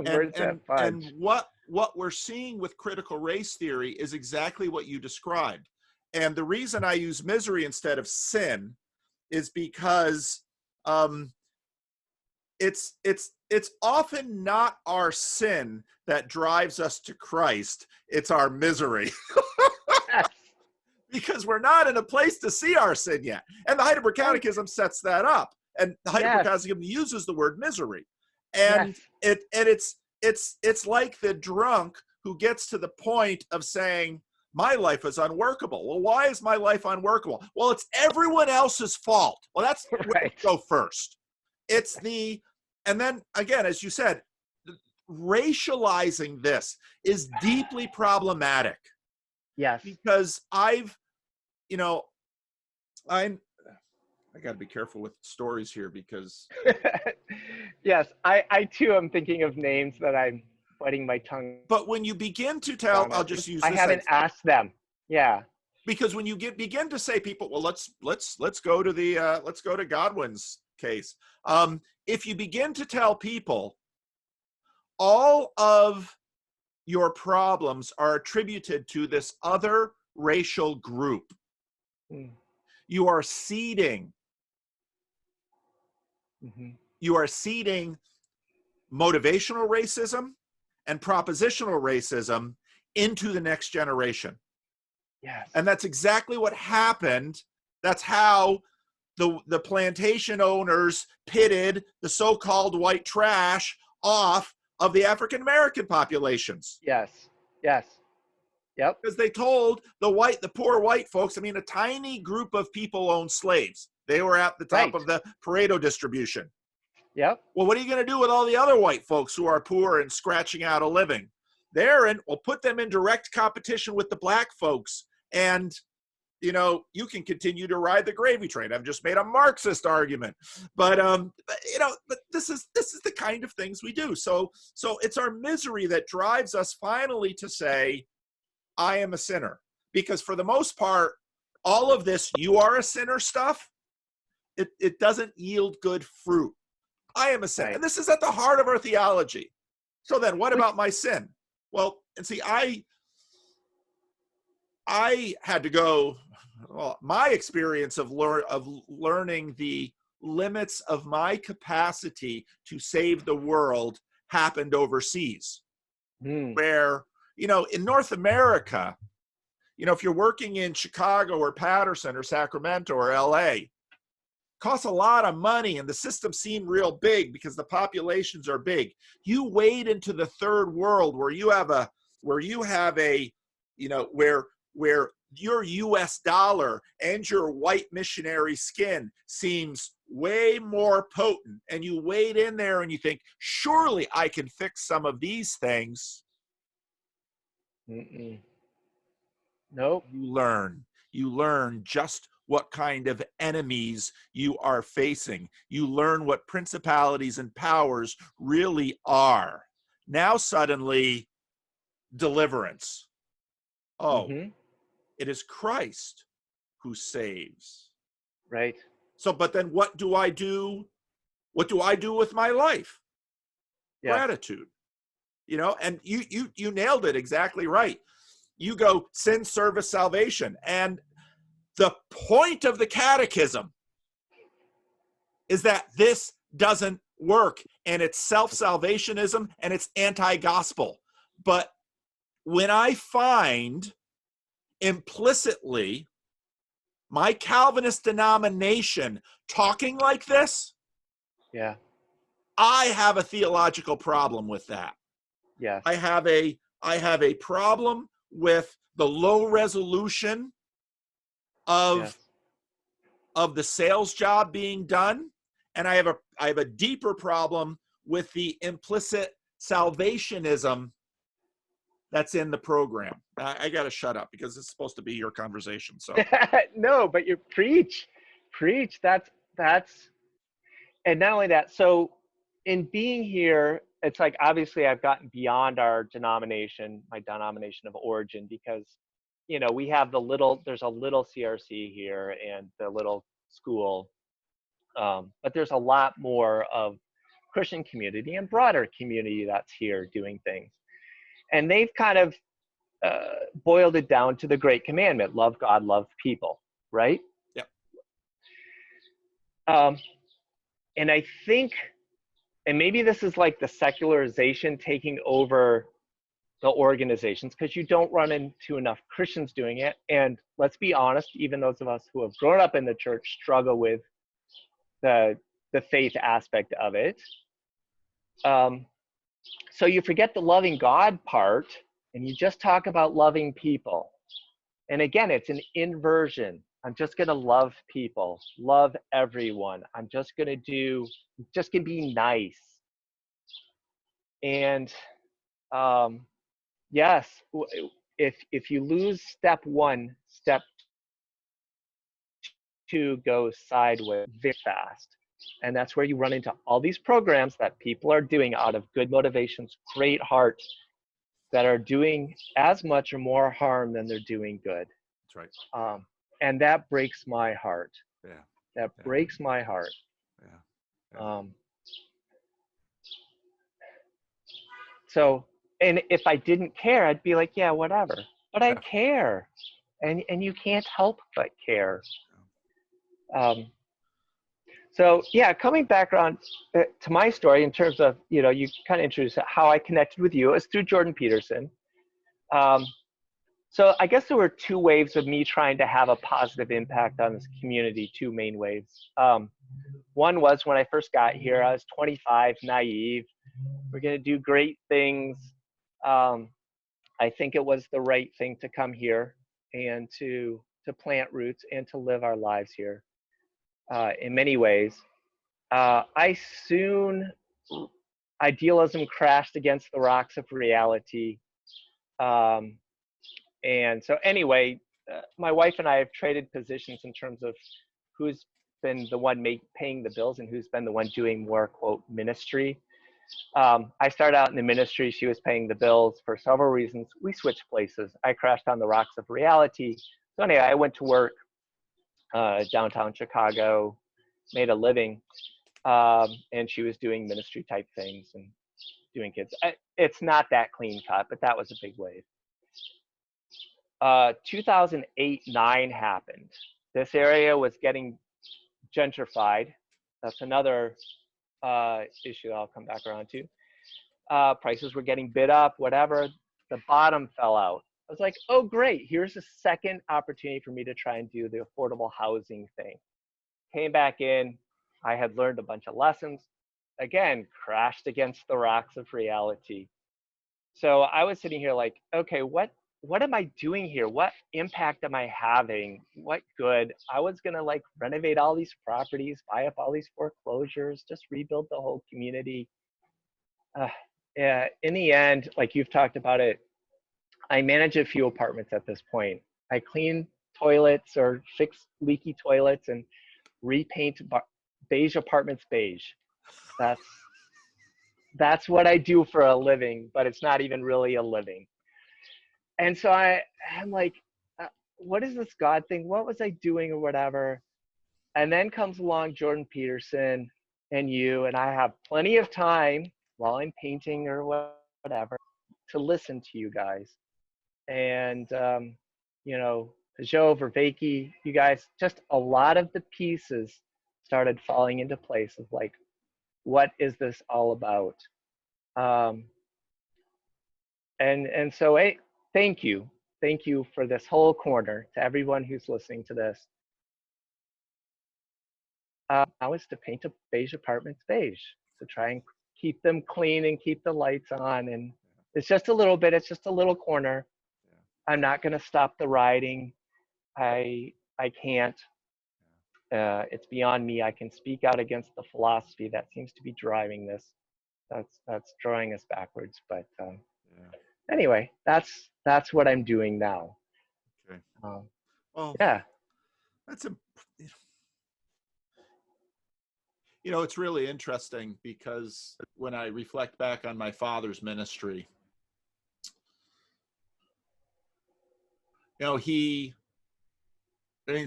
Words that fudge. And what we're seeing with critical race theory is exactly what you described. And the reason I use misery instead of sin is because it's often not our sin that drives us to Christ. It's our misery. Yes. Because we're not in a place to see our sin yet. And the Heidelberg Catechism sets that up. And the Heidelberg Catechism uses the word misery. And it's like the drunk who gets to the point of saying, my life is unworkable. Well, why is my life unworkable? Well, it's everyone else's fault. Well, that's where we go first. And then again, as you said, racializing this is deeply problematic. Yes. Because I got to be careful with stories here because. Yes, I too am thinking of names that I'm biting my tongue. But when you begin to tell, I'll just use this. I haven't asked them. Yeah. Because when you begin to say people, well, let's go to Godwin's case. If you begin to tell people all of your problems are attributed to this other racial group. Mm. You are seeding. Mm-hmm. You are seeding motivational racism and propositional racism into the next generation. Yes. And that's exactly what happened. That's how the plantation owners pitted the so-called white trash off of the African American populations. Yes. Yes. Yep. Because they told the poor white folks, I mean, a tiny group of people owned slaves. They were at the top of the Pareto distribution. Yep. Well, what are you going to do with all the other white folks who are poor and scratching out a living? We'll put them in direct competition with the black folks. And, you know, you can continue to ride the gravy train. I've just made a Marxist argument, but this is the kind of things we do. So it's our misery that drives us finally to say, I am a sinner. Because for the most part, all of this, you are a sinner stuff, it doesn't yield good fruit. I am a sinner. Right. And this is at the heart of our theology. So then what about my sin? Well, and see, I had to go, well, my experience of learning the limits of my capacity to save the world happened overseas. Where, you know, in North America, you know, if you're working in Chicago or Patterson or Sacramento or LA, costs a lot of money and the system seemed real big because the populations are big. You wade into the third world where you have a, you know, where your US dollar and your white missionary skin seems way more potent, and you wade in there and you think, surely I can fix some of these things. Nope. You learn just what kind of enemies you are facing. You learn what principalities and powers really are. Now suddenly, deliverance. Oh, it is Christ who saves. Right. So, but then what do I do? What do I do with my life? Yes. Gratitude. You know, and you nailed it exactly right. You go sin, service, salvation. And the point of the catechism is that this doesn't work, and it's self-salvationism and it's anti-gospel. But when I find implicitly my Calvinist denomination talking like this, yeah, I have a theological problem with that. Yes. I have a problem with the low resolution of the sales job being done, and I have a deeper problem with the implicit salvationism that's in the program. I got to shut up because it's supposed to be your conversation. So no, but you preach. That's, and not only that. So in being here, it's like, obviously I've gotten beyond our denomination, my denomination of origin, because, you know, we have there's a little CRC here and the little school, but there's a lot more of Christian community and broader community that's here doing things. And they've kind of boiled it down to the great commandment: love God, love people, right? Yep. And I think, and maybe this is like the secularization taking over the organizations, because you don't run into enough Christians doing it. And let's be honest, even those of us who have grown up in the church struggle with the faith aspect of it. So you forget the loving God part, and you just talk about loving people. And again, it's an inversion. I'm just going to love people, love everyone. I'm just going to be nice. And yes, if you lose step one, step two goes sideways very fast. And that's where you run into all these programs that people are doing out of good motivations, great heart, that are doing as much or more harm than they're doing good. That's right. And that breaks my heart. Yeah. That breaks my heart. Yeah. So, and if I didn't care, I'd be like, yeah, whatever. But I Yeah. care, and you can't help but care. So yeah, coming back around to my story in terms of, you kind of introduced how I connected with you. It was through Jordan Peterson. So I guess there were two waves of me trying to have a positive impact on this community, two main waves. One was when I first got here, I was 25, naive. We're going to do great things. I think it was the right thing to come here and to plant roots and to live our lives here in many ways. Idealism crashed against the rocks of reality. And so anyway, my wife and I have traded positions in terms of who's been the one paying the bills and who's been the one doing more, quote, ministry. I started out in the ministry. She was paying the bills for several reasons. We switched places. I crashed on the rocks of reality. So anyway, I went to work downtown Chicago, made a living, and she was doing ministry type things and doing kids. It's not that clean cut, but that was a big wave. 2008-9 happened. This area was getting gentrified. That's another issue I'll come back around to. Prices were getting bid up, whatever. The bottom fell out. I was like, oh, great. Here's a second opportunity for me to try and do the affordable housing thing. Came back in. I had learned a bunch of lessons. Again, crashed against the rocks of reality. So I was sitting here like, okay, what am I doing here? What impact am I having? What good? I was going to like renovate all these properties, buy up all these foreclosures, just rebuild the whole community. In the end, like you've talked about it, I manage a few apartments at this point. I clean toilets or fix leaky toilets and repaint beige apartments beige. That's what I do for a living, but it's not even really a living. And so I'm like, what is this God thing? What was I doing or whatever? And then comes along Jordan Peterson and you, and I have plenty of time while I'm painting or whatever to listen to you guys. And, Peugeot, Vervaeke, you guys, just a lot of the pieces started falling into place of like, what is this all about? And so, hey, thank you. Thank you for this whole corner to everyone who's listening to this. Now is to paint a beige apartments beige, to try and keep them clean and keep the lights on. And it's just a little bit, it's just a little corner. I'm not going to stop the riding. I can't. It's beyond me. I can speak out against the philosophy that seems to be driving this. That's drawing us backwards. But anyway, that's what I'm doing now. Okay. Well, yeah. That's it's really interesting because when I reflect back on my father's ministry,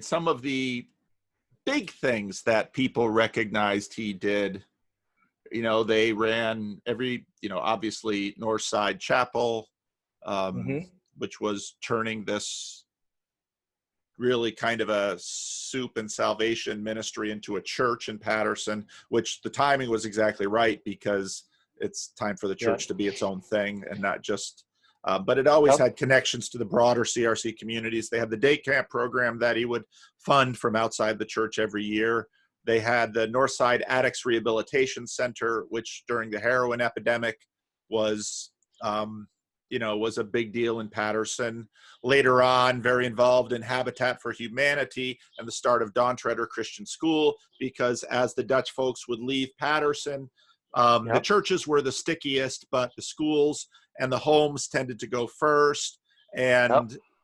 some of the big things that people recognized he did, they ran obviously Northside Chapel, which was turning this really kind of a soup and salvation ministry into a church in Patterson, which the timing was exactly right because it's time for the church to be its own thing and not just, but it always had connections to the broader CRC communities. They had the day camp program that he would fund from outside the church every year. They had the Northside Addicts Rehabilitation Center, which during the heroin epidemic was a big deal in Patterson. Later on, very involved in Habitat for Humanity and the start of Don Treader Christian School, because as the Dutch folks would leave Patterson, the churches were the stickiest, but the schools and the homes tended to go first.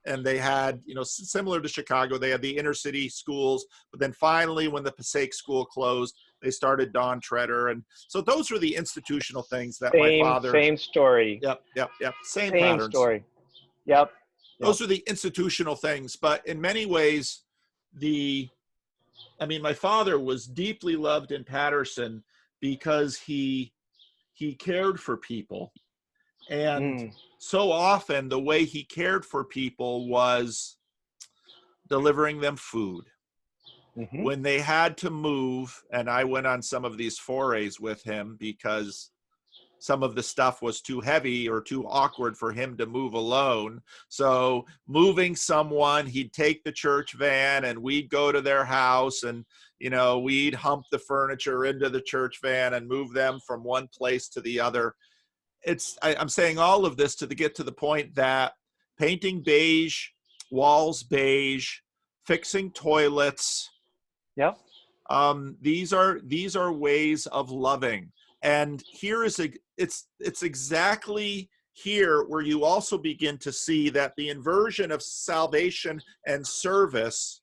And they had, similar to Chicago, they had the inner city schools, but then finally when the Passaic School closed, they started Don Treader. And so those were the institutional things that my father... Same story. Yep. Same patterns. Story. Yep. Those are the institutional things. But in many ways, my father was deeply loved in Patterson because he cared for people. And so often the way he cared for people was delivering them food. When they had to move, and I went on some of these forays with him because some of the stuff was too heavy or too awkward for him to move alone. So moving someone, he'd take the church van and we'd go to their house and, we'd hump the furniture into the church van and move them from one place to the other. I'm saying all of this to get to the point that painting beige, walls beige, fixing toilets. Yep. These are ways of loving. And here it's exactly here where you also begin to see that the inversion of salvation and service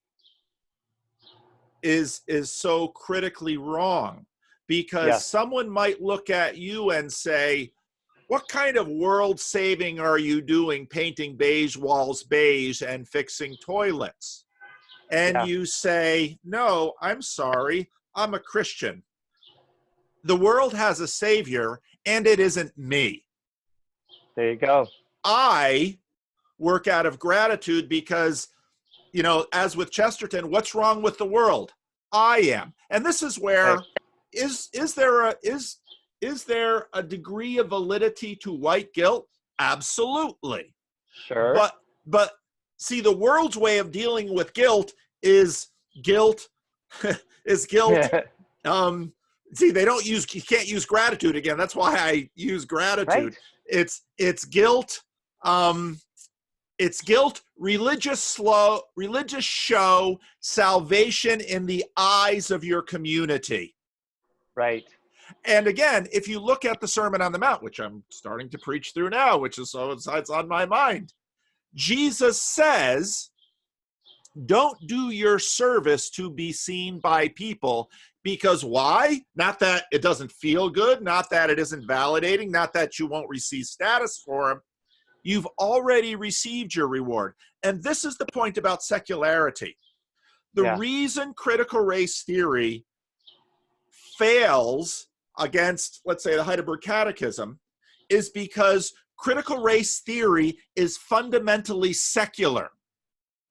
is so critically wrong, because someone might look at you and say, what kind of world saving are you doing painting beige walls beige and fixing toilets? And you say, no, I'm sorry, I'm a Christian. The world has a savior, and it isn't me. There you go. I work out of gratitude because, as with Chesterton, what's wrong with the world? I am. And this is where, is there a degree of validity to white guilt? Absolutely. Sure. But see, the world's way of dealing with guilt is guilt. See, you can't use gratitude again. That's why I use gratitude. Right. It's guilt. It's guilt, religious show, salvation in the eyes of your community. Right. And again, if you look at the Sermon on the Mount, which I'm starting to preach through now, which is so it's on my mind, Jesus says, don't do your service to be seen by people. Because why? Not that it doesn't feel good, not that it isn't validating, not that you won't receive status for them. You've already received your reward. And this is the point about secularity. The reason critical race theory fails against, let's say, the Heidelberg Catechism is because critical race theory is fundamentally secular.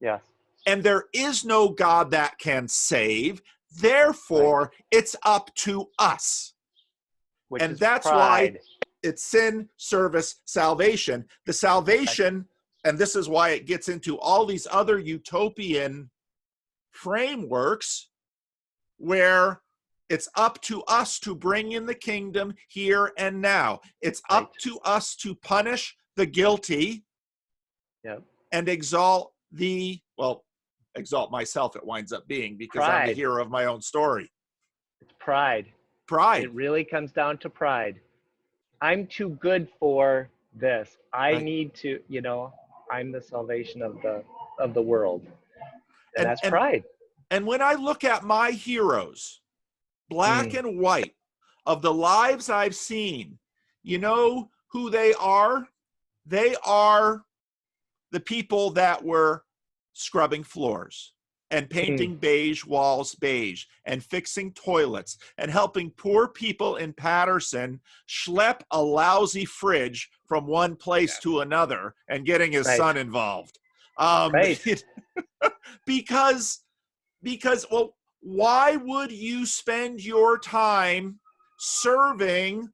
Yes. And there is no God that can save. Therefore, it's up to us. And that's why it's sin, service, salvation. The salvation, and this is why it gets into all these other utopian frameworks where it's up to us to bring in the kingdom here and now. It's up to us to punish the guilty and exalt myself, it winds up being, because I'm the hero of my own story. It's pride. Pride. It really comes down to pride. I'm too good for this. I need to, I'm the salvation of the world. And that's pride. And when I look at my heroes, black and white, of the lives I've seen, you know who they are? They are the people that were scrubbing floors and painting beige walls beige and fixing toilets and helping poor people in Patterson schlep a lousy fridge from one place to another and getting his son involved. Because, well, why would you spend your time serving,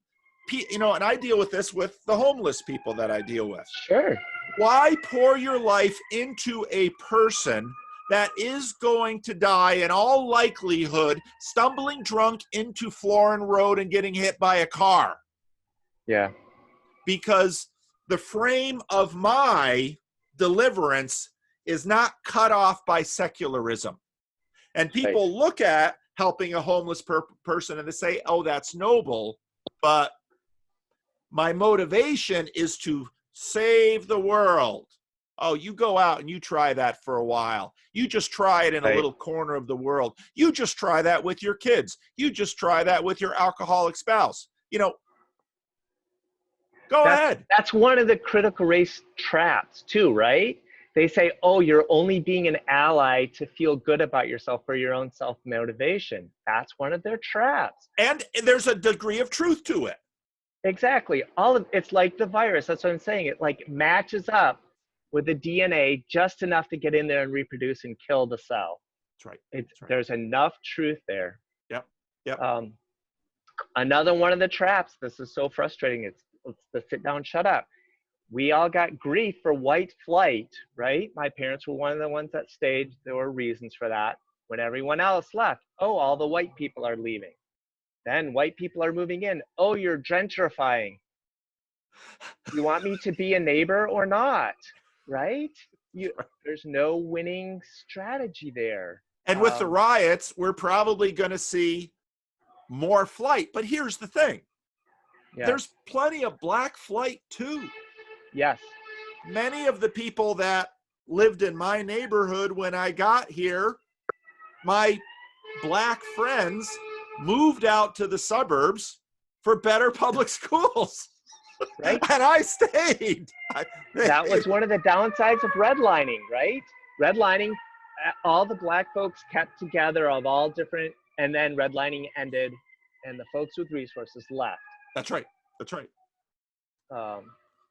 and I deal with this with the homeless people that I deal with. Sure. Why pour your life into a person that is going to die, in all likelihood, stumbling drunk into Florin Road and getting hit by a car? Yeah. Because the frame of my deliverance is not cut off by secularism. And people look at helping a homeless person and they say, oh, that's noble. But my motivation is to save the world. Oh, you go out and you try that for a while. You just try it in a little corner of the world. You just try that with your kids. You just try that with your alcoholic spouse. Go ahead. That's one of the critical race traps too, right? They say, oh, you're only being an ally to feel good about yourself for your own self-motivation. That's one of their traps. And there's a degree of truth to it. Exactly. It's like the virus. That's what I'm saying. It like matches up with the DNA just enough to get in there and reproduce and kill the cell. That's right. It's That's right. there's enough truth there. Yep. Yep. Another one of the traps. This is so frustrating. It's the sit down, shut up. We all got grief for white flight, right? My parents were one of the ones that stayed. There were reasons for that. When everyone else left, oh, all the white people are leaving. Then white people are moving in. Oh, you're gentrifying. You want me to be a neighbor or not, right? There's no winning strategy there. And with the riots, we're probably going to see more flight. But here's the thing. Yes. There's plenty of black flight too. Yes. Many of the people that lived in my neighborhood when I got here, my black friends moved out to the suburbs for better public schools. Right. And I stayed. That was one of the downsides of redlining, right? Redlining, all the black folks kept together of all different, and then redlining ended and the folks with resources left. That's right. That's right.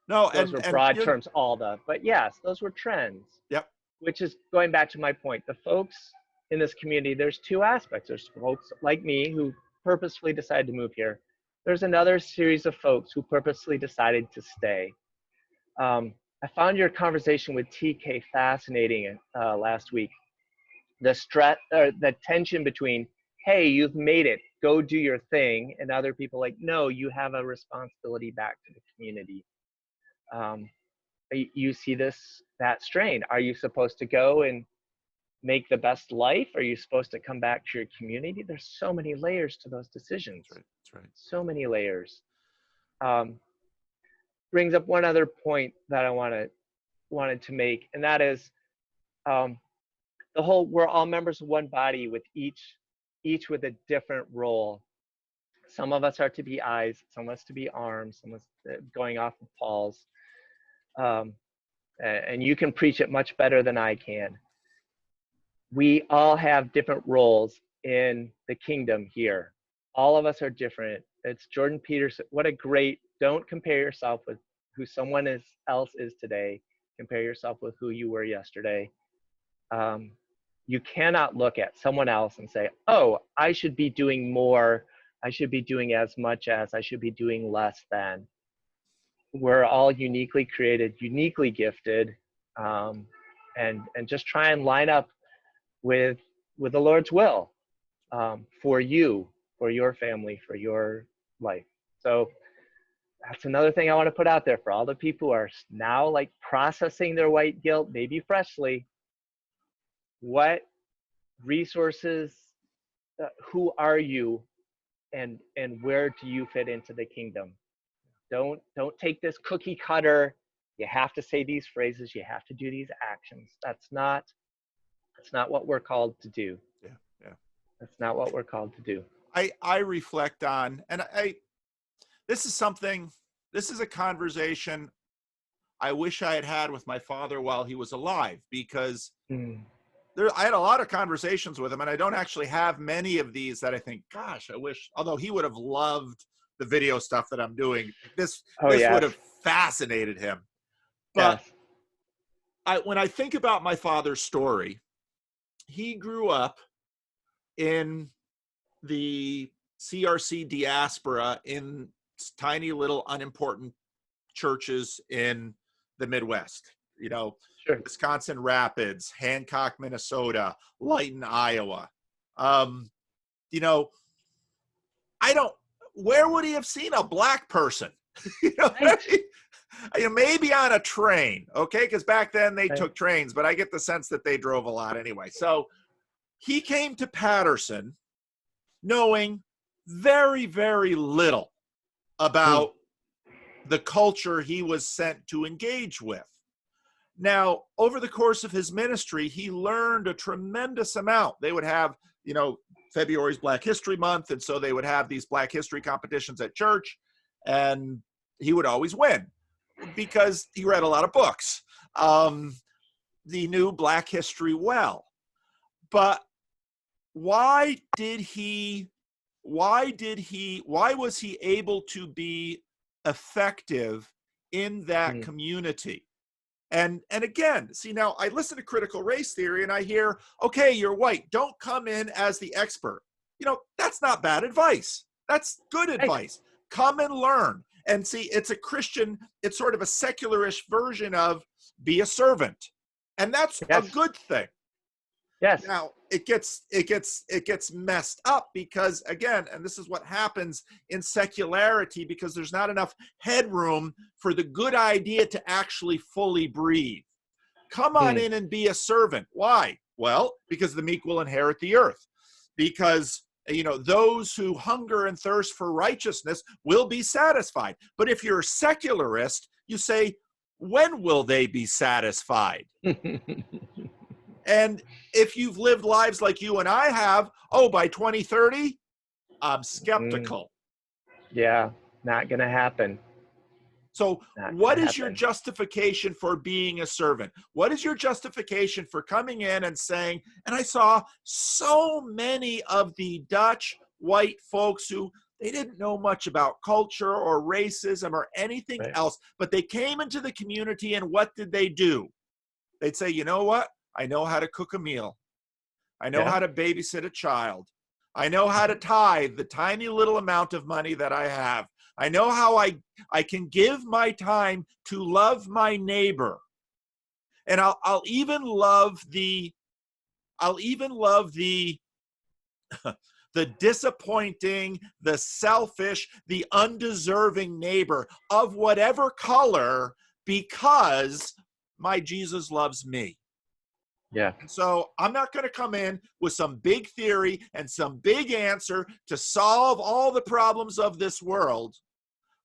No, those were broad terms, but yes, those were trends. Yep. Which is going back to my point. The folks in this community, there's two aspects. There's folks like me who purposefully decided to move here. There's another series of folks who purposely decided to stay. I found your conversation with TK fascinating last week. The tension between, hey, you've made it, go do your thing, and other people like, no, you have a responsibility back to the community. You see that strain. Are you supposed to go and make the best life? Are you supposed to come back to your community? There's so many layers to those decisions. That's right. That's right. So many layers. Brings up one other point that I wanted to make, and that is we're all members of one body with each with a different role. Some of us are to be eyes, some of us to be arms, some of us going off of Paul's. And you can preach it much better than I can. We all have different roles in the kingdom here. All of us are different. It's Jordan Peterson. Don't compare yourself with who someone else is today. Compare yourself with who you were yesterday. You cannot look at someone else and say, oh, I should be doing more. I should be doing as much as, I should be doing less than. We're all uniquely created, uniquely gifted, and just try and line up with the Lord's will for you, for your family, for your life. So that's another thing I want to put out there for all the people who are now like processing their white guilt, maybe freshly. What resources, who are you, and where do you fit into the kingdom? Don't take this cookie cutter, you have to say these phrases, you have to do these actions. That's not what we're called to do. Yeah. That's not what we're called to do. I reflect on, and this is a conversation I wish I had had with my father while he was alive, because I had a lot of conversations with him, and I don't actually have many of these that I think, gosh, I wish, although he would have loved the video stuff that I'm doing. This would have fascinated him. But when I think about my father's story, he grew up in the CRC diaspora in tiny little unimportant churches in the Midwest, Wisconsin Rapids, Hancock, Minnesota, Lighton, Iowa. Where would he have seen a black person? Maybe on a train, okay? Because back then they took trains, but I get the sense that they drove a lot anyway. So he came to Patterson knowing very, very little about the culture he was sent to engage with. Now, over the course of his ministry, he learned a tremendous amount. They would have, February's Black History Month, and so they would have these Black History competitions at church, and he would always win because he read a lot of books. He knew Black history well. But why was he able to be effective in that community. And again, see, now I listen to critical race theory and I hear, okay, you're white, don't come in as the expert. You know, that's not bad advice. That's good advice. Come and learn. And see, it's a Christian, it's sort of a secularish version of be a servant. And that's a good thing. Yes. Now it gets messed up because, again, and this is what happens in secularity, because there's not enough headroom for the good idea to actually fully breathe. Come on in and be a servant. Why? Well, because the meek will inherit the earth. Because, you know, those who hunger and thirst for righteousness will be satisfied. But if you're a secularist, you say, when will they be satisfied? And if you've lived lives like you and I have, oh, by 2030, I'm skeptical. Yeah, not going to happen. So what is your justification for being a servant? What is your justification for coming in and saying, and I saw so many of the Dutch white folks who they didn't know much about culture or racism or anything else, but they came into the community and what did they do? They'd say, you know what? I know how to cook a meal. I know how to babysit a child. I know how to tithe the tiny little amount of money that I have. I know how I can give my time to love my neighbor. And I'll even love the the disappointing, the selfish, the undeserving neighbor of whatever color, because my Jesus loves me. Yeah. And so I'm not going to come in with some big theory and some big answer to solve all the problems of this world.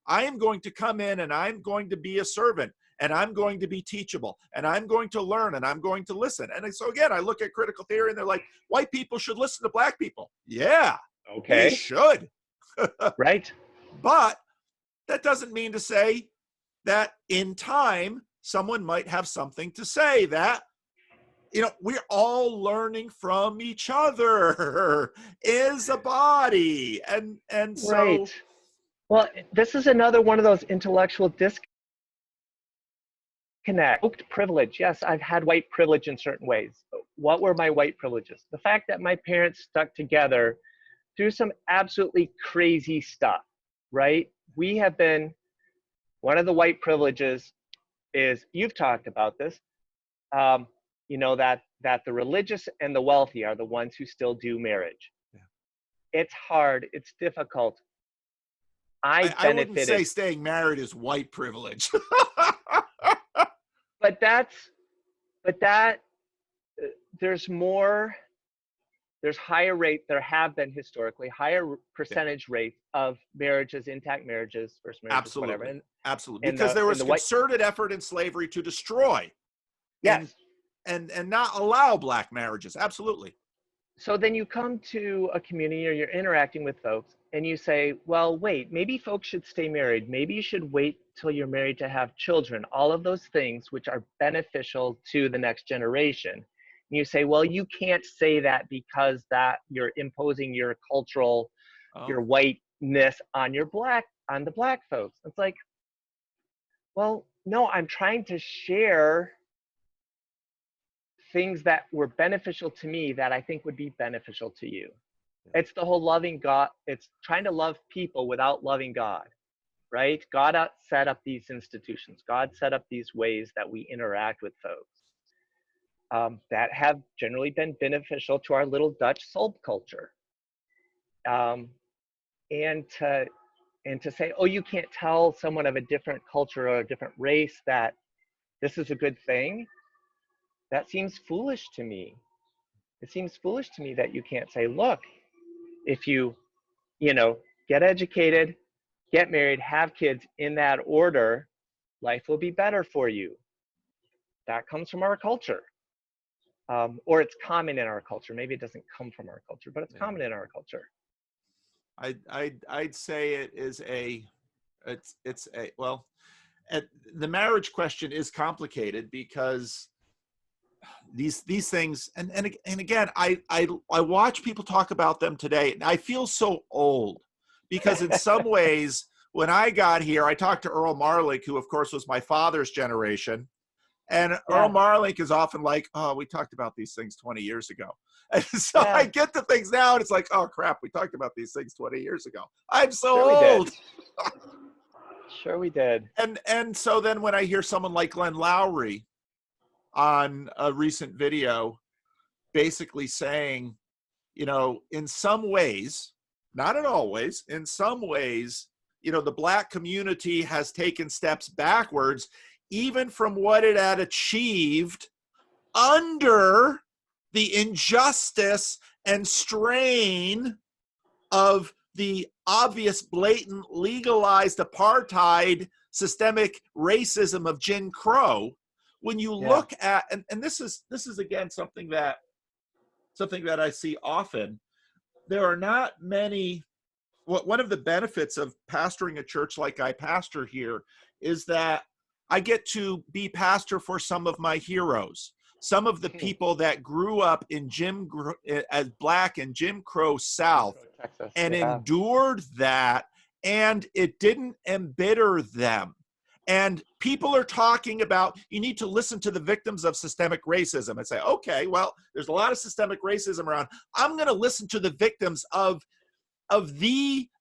I am going to come in and I'm going to be a servant, and I'm going to be teachable, and I'm going to learn, and I'm going to listen. And so again, I look at critical theory and they're like, white people should listen to black people. Yeah, they should. Right. But that doesn't mean to say that in time, someone might have something to say that, you know, we're all learning from each other as a body. And so. Well, this is another one of those intellectual disconnects. Privilege. Yes, I've had white privilege in certain ways. What were my white privileges? The fact that my parents stuck together through some absolutely crazy stuff, right? We have been, one of the white privileges is, you've talked about this, you know, that the religious and the wealthy are the ones who still do marriage. Yeah. It's hard. It's difficult. I wouldn't say staying married is white privilege. but there's higher rate, there have been historically higher percentage rates of marriages, intact marriages, first marriages, whatever. Absolutely. Because there was concerted effort in slavery to destroy. Yes. And not allow black marriages. Absolutely. So then you come to a community or you're interacting with folks and you say, well, wait, maybe folks should stay married. Maybe you should wait till you're married to have children. All of those things which are beneficial to the next generation. And you say, well, you can't say that because that you're imposing your cultural, your whiteness on the black folks. It's like, well, no, I'm trying to share things that were beneficial to me that I think would be beneficial to you. It's the whole loving God. It's trying to love people without loving God, right? God set up these institutions. God set up these ways that we interact with folks that have generally been beneficial to our little Dutch subculture. And to say, oh, you can't tell someone of a different culture or a different race that this is a good thing. That seems foolish to me. It seems foolish to me that you can't say, look, if you get educated, get married, have kids in that order, life will be better for you. That comes from our culture. Or it's common in our culture. Maybe it doesn't come from our culture, but it's common in our culture. I'd say it is the marriage question is complicated because these things, and again, I watch people talk about them today, and I feel so old because in some ways when I got here, I talked to Earl Marlink, who of course was my father's generation. And Earl Marlink is often like, oh, we talked about these things 20 years ago. And so I get to things now and it's like, oh crap, we talked about these things 20 years ago. I'm so old. Sure we did. And so then when I hear someone like Glenn Lowry on a recent video basically saying, you know, in some ways, not in all ways, in some ways, you know, the Black community has taken steps backwards, even from what it had achieved under the injustice and strain of the obvious, blatant, legalized apartheid, systemic racism of Jim Crow. When you look at, and this is again something that I see often, there are not many. One of the benefits of pastoring a church like I pastor here is that I get to be pastor for some of my heroes, some of the people that grew up in as Black in Jim Crow South, Texas, and endured that, and it didn't embitter them. And people are talking about, you need to listen to the victims of systemic racism and say, okay, well, there's a lot of systemic racism around. I'm going to listen to the victims of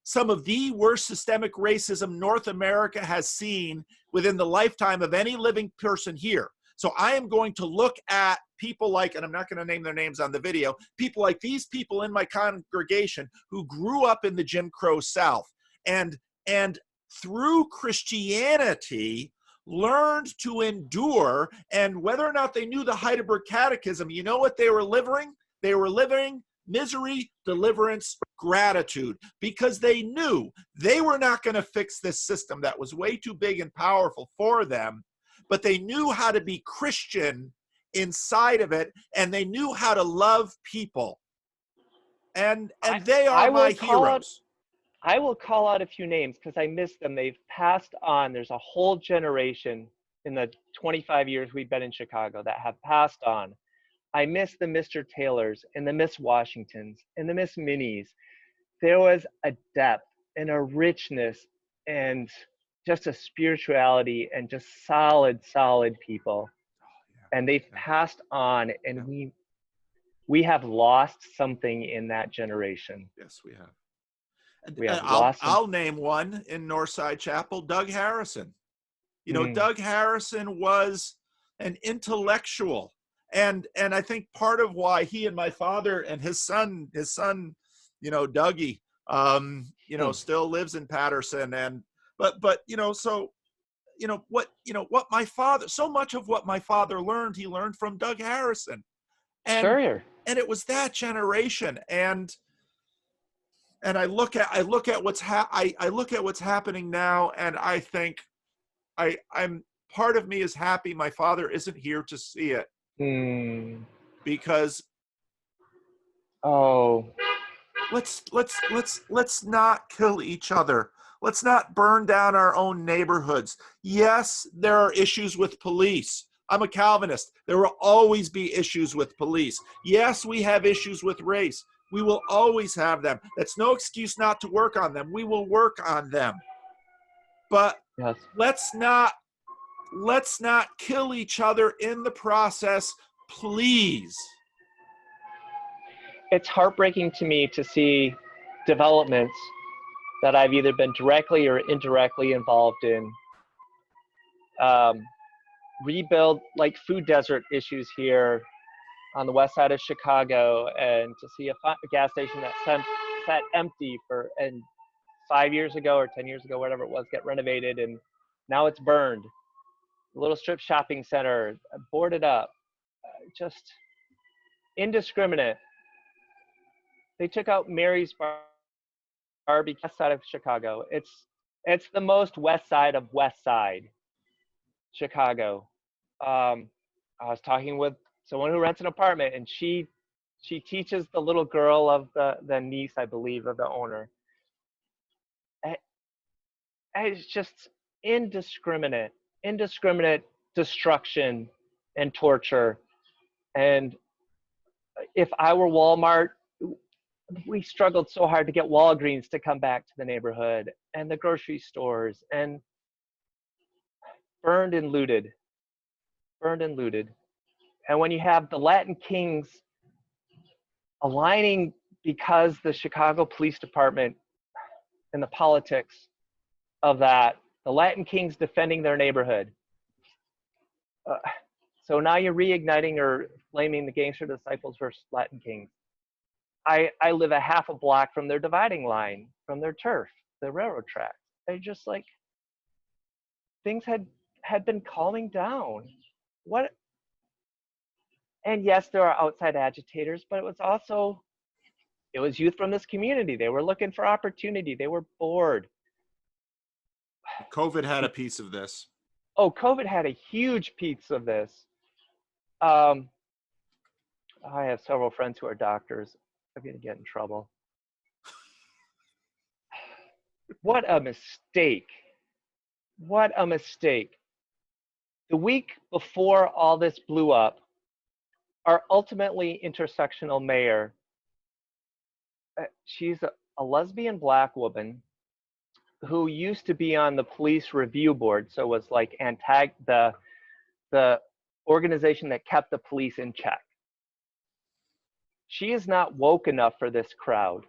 some of the worst systemic racism North America has seen within the lifetime of any living person here. So I am going to look at people like, and I'm not going to name their names on the video, people like these people in my congregation who grew up in the Jim Crow South and through Christianity learned to endure, and whether or not they knew the Heidelberg Catechism, you know what they were living? They were living misery, deliverance, gratitude, because they knew they were not going to fix this system that was way too big and powerful for them, but they knew how to be Christian inside of it, and they knew how to love people. And they are my heroes. I will call out a few names because I miss them. They've passed on. There's a whole generation in the 25 years we've been in Chicago that have passed on. I miss the Mr. Taylors and the Miss Washingtons and the Miss Minnies. There was a depth and a richness and just a spirituality and just solid people. And they've passed on, and we have lost something in that generation. Yes, we have. I'll name one in Northside Chapel, Doug Harrison. You know, Doug Harrison was an intellectual. And I think part of why he and my father and his son, you know, Dougie, you know, still lives in Patterson. But, you know, so, what my father, so much of what my father learned, he learned from Doug Harrison. And it was that generation. And I look at what's happening now, and I think I'm part of me is happy my father isn't here to see it. Because let's not kill each other. Let's not burn down our own neighborhoods. Yes, there are issues with police. I'm a Calvinist. There will always be issues with police. Yes, we have issues with race. We will always have them. That's no excuse not to work on them. We will work on them. But let's not kill each other in the process, please. It's heartbreaking to me to see developments that I've either been directly or indirectly involved in rebuild, like food desert issues here on the west side of Chicago, and to see a gas station that sat empty and 5 years ago or 10 years ago, whatever it was, get renovated, and now it's burned. A little strip shopping center boarded up, just indiscriminate. They took out Mary's Barbecue, west side of Chicago. It's the most west side of West Side Chicago. I was talking with someone who rents an apartment, and she teaches the little girl of the niece, I believe, of the owner. And it's just indiscriminate destruction and torture. And if I were Walmart, we struggled so hard to get Walgreens to come back to the neighborhood, and the grocery stores, and burned and looted, burned and looted. And when you have the Latin Kings aligning because the Chicago Police Department and the politics of that, the Latin Kings defending their neighborhood. So now you're reigniting or flaming the Gangster Disciples versus Latin Kings. I live a half a block from their dividing line, from their turf, the railroad tracks. They just like, things had been calming down. What? And yes, there are outside agitators, but it was youth from this community. They were looking for opportunity. They were bored. COVID had a piece of this. Oh, COVID had a huge piece of this. I have several friends who are doctors. I'm going to get in trouble. What a mistake. What a mistake. The week before all this blew up, our ultimately intersectional mayor, she's a lesbian black woman who used to be on the police review board, so was like the organization that kept the police in check. She is not woke enough for this crowd.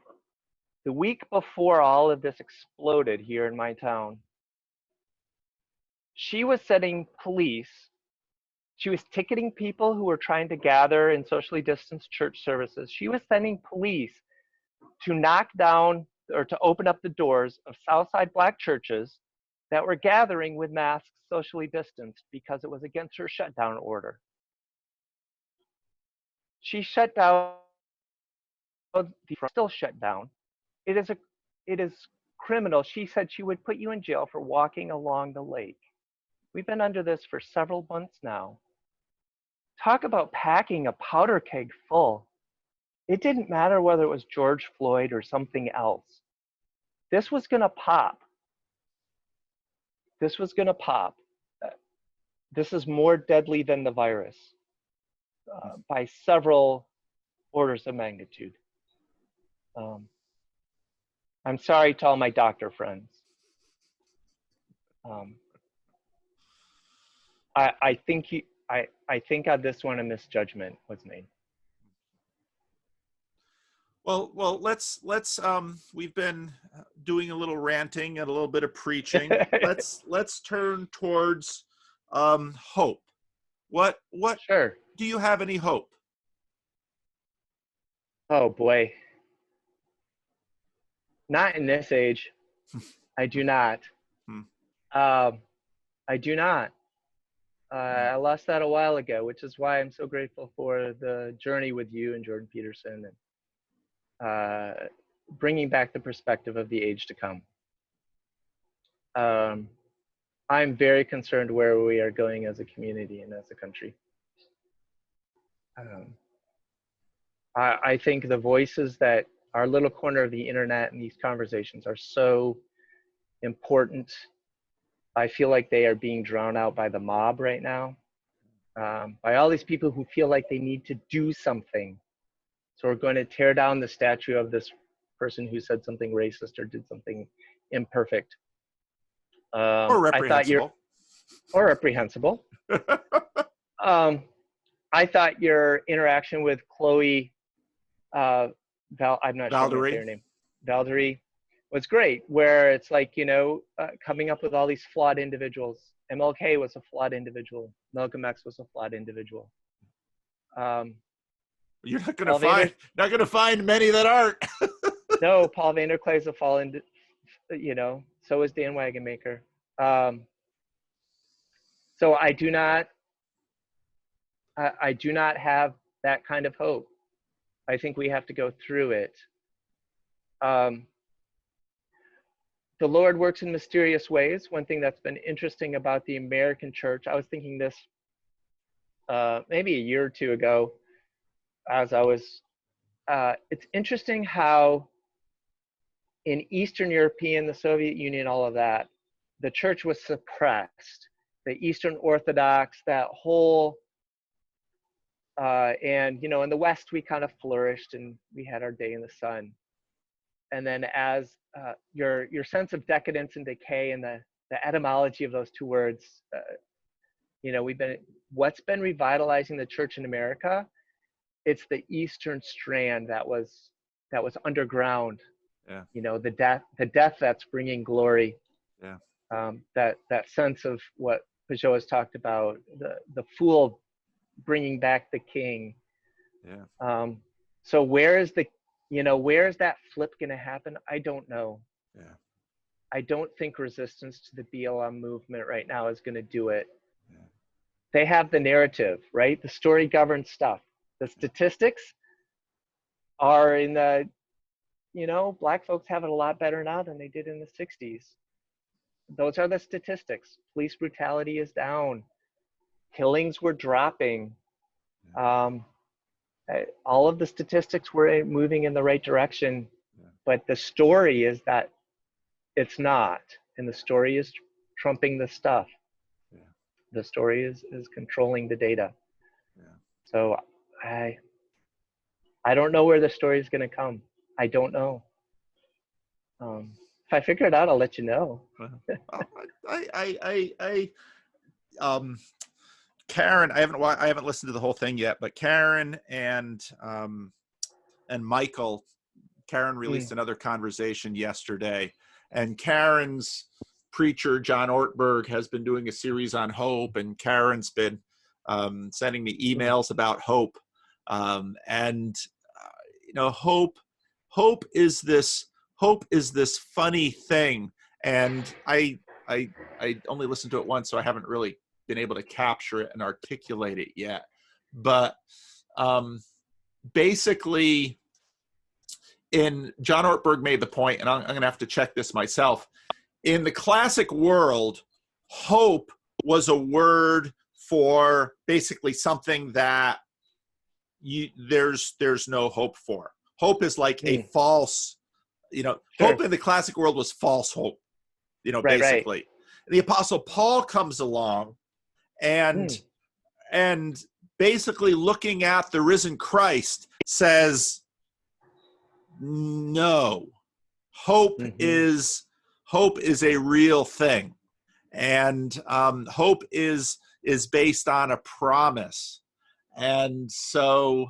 The week before all of this exploded here in my town, she was sending police, she was ticketing people who were trying to gather in socially distanced church services. She was sending police to knock down or to open up the doors of Southside black churches that were gathering with masks socially distanced because it was against her shutdown order. She shut down, still shut down. It is criminal. She said she would put you in jail for walking along the lake. We've been under this for several months now. Talk about packing a powder keg full. It didn't matter whether it was George Floyd or something else. This was gonna pop. This was gonna pop. This is more deadly than the virus by several orders of magnitude. I'm sorry to all my doctor friends. I think on this one a misjudgment was made. Well, let's we've been doing a little ranting and a little bit of preaching. let's turn towards hope. What Sure. Do you have any hope? Oh boy. Not in this age. I do not. I do not. I lost that a while ago, which is why I'm so grateful for the journey with you and Jordan Peterson and bringing back the perspective of the age to come. I'm very concerned where we are going as a community and as a country. I think the voices that our little corner of the internet and these conversations are so important. I feel like they are being drowned out by the mob right now, by all these people who feel like they need to do something. So we're going to tear down the statue of this person who said something racist or did something imperfect. Or reprehensible. Or reprehensible. I thought your interaction with Chloe, I'm not sure how to say her name, Valdary, was great, where it's like, coming up with all these flawed individuals. MLK was a flawed individual. Malcolm X was a flawed individual. You're not going to find many that aren't. No, Paul Vanderklay is a fallen, so is Dan Wagonmaker. So I do not have that kind of hope. I think we have to go through it. The Lord works in mysterious ways. One thing that's been interesting about the American church, I was thinking this maybe a year or two ago, as I was, it's interesting how in Eastern European, the Soviet Union, all of that, the church was suppressed. The Eastern Orthodox, that whole And, you know, in the West, we kind of flourished and we had our day in the sun. And then as your sense of decadence and decay and the etymology of those two words, you know, what's been revitalizing the church in America? It's the Eastern strand that was underground. Yeah. You know, the death that's bringing glory. Yeah. That sense of what Peugeot has talked about, the fool bringing back the king. Yeah. So where is that flip going to happen? I don't know. Yeah. I don't think resistance to the BLM movement right now is going to do it. Yeah. They have the narrative, right? The story governs stuff. The statistics are in the, you know, Black folks have it a lot better now than they did in the 60s. Those are the statistics. Police brutality is down. Killings were dropping. All of the statistics were moving in the right direction, but the story is that it's not, and the story is trumping the stuff. Yeah. The story is controlling the data. Yeah. So I don't know where the story is going to come. I don't know. If I figure it out, I'll let you know. Karen, I haven't listened to the whole thing yet, but Karen and Michael, Karen released another conversation yesterday, and Karen's preacher, John Ortberg, has been doing a series on hope, and Karen's been sending me emails about hope. You know, hope is this funny thing. And I only listened to it once, so I haven't really been able to capture it and articulate it yet. But basically, John Ortberg made the point, and I'm going to have to check this myself. In the classic world, hope was a word for basically something that there's no hope for. Hope is like a false, you know, Sure. Hope in the classic world was false hope, you know, basically. Right. The Apostle Paul comes along and basically, looking at the risen Christ, says, no, hope is a real thing. And hope is based on a promise. And so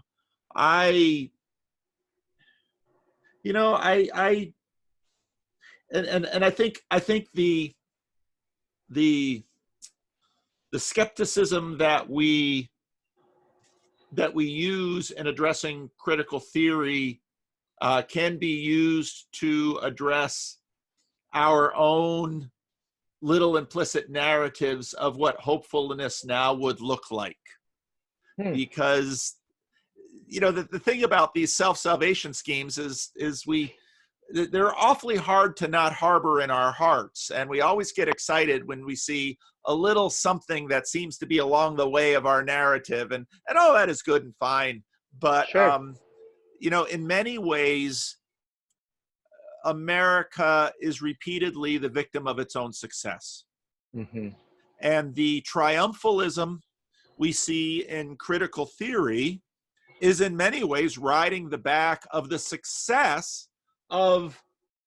I think the skepticism that we use in addressing critical theory can be used to address our own little implicit narratives of what hopefulness now would look like. Because, you know, the thing about these self-salvation schemes is they're awfully hard to not harbor in our hearts. And we always get excited when we see a little something that seems to be along the way of our narrative. And all that is good and fine. But, sure. You know, in many ways, America is repeatedly the victim of its own success. And the triumphalism we see in critical theory is in many ways riding the back of the success of,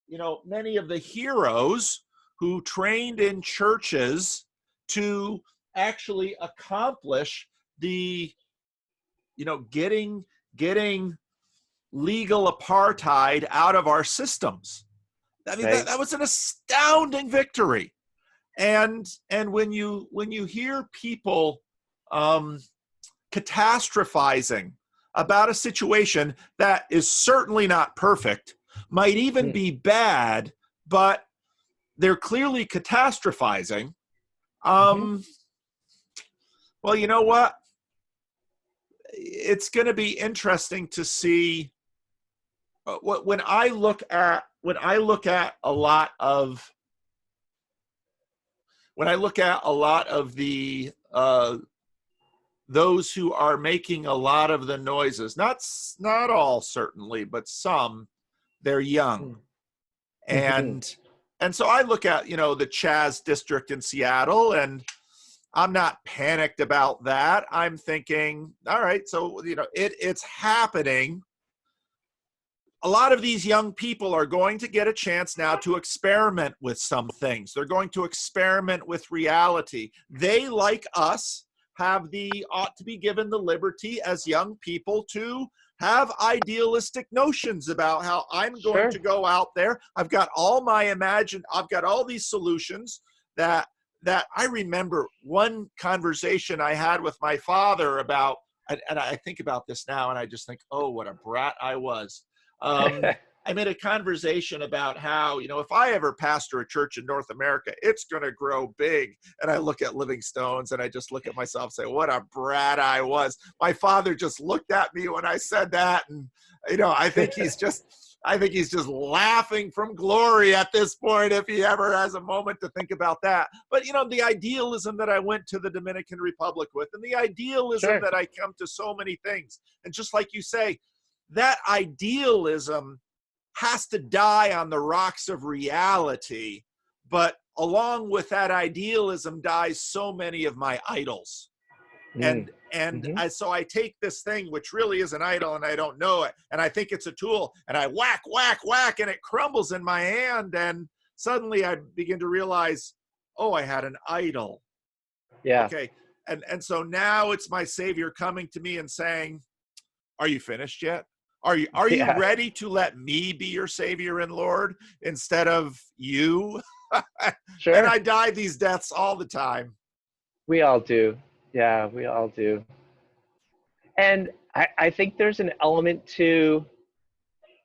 you know, many of the heroes who trained in churches to actually accomplish the, you know, getting legal apartheid out of our systems. I mean, that was an astounding victory. And when you hear people catastrophizing about a situation that is certainly not perfect, might even be bad, but they're clearly catastrophizing. Well, you know what? It's going to be interesting to see when I look at a lot of the those who are making a lot of the noises, not all certainly, but some, they're young. And so I look at, you know, the Chaz district in Seattle, and I'm not panicked about that. I'm thinking, all right, so, you know, it's happening. A lot of these young people are going to get a chance now to experiment with some things. They're going to experiment with reality. They, like us, ought to be given the liberty as young people to have idealistic notions about how I'm going to go out there. I've got all these solutions that I remember one conversation I had with my father about, and I think about this now and I just think, oh, what a brat I was. I made a conversation about how, you know, if I ever pastor a church in North America, it's going to grow big. And I look at Living Stones and I just look at myself and say, what a brat I was. My father just looked at me when I said that. And, you know, I think he's just laughing from glory at this point if he ever has a moment to think about that. But, you know, the idealism that I went to the Dominican Republic with, and the idealism that I come to so many things. And just like you say, that idealism has to die on the rocks of reality, but along with that idealism dies so many of my idols. And so I take this thing, which really is an idol, and I don't know it, and I think it's a tool, and I whack, whack, whack, and it crumbles in my hand, and suddenly I begin to realize, oh, I had an idol. Yeah. Okay. And so now it's my Savior coming to me and saying, are you finished yet? Are you ready to let me be your Savior and Lord instead of you? Sure. And I die these deaths all the time. We all do. Yeah, we all do. And I think there's an element to,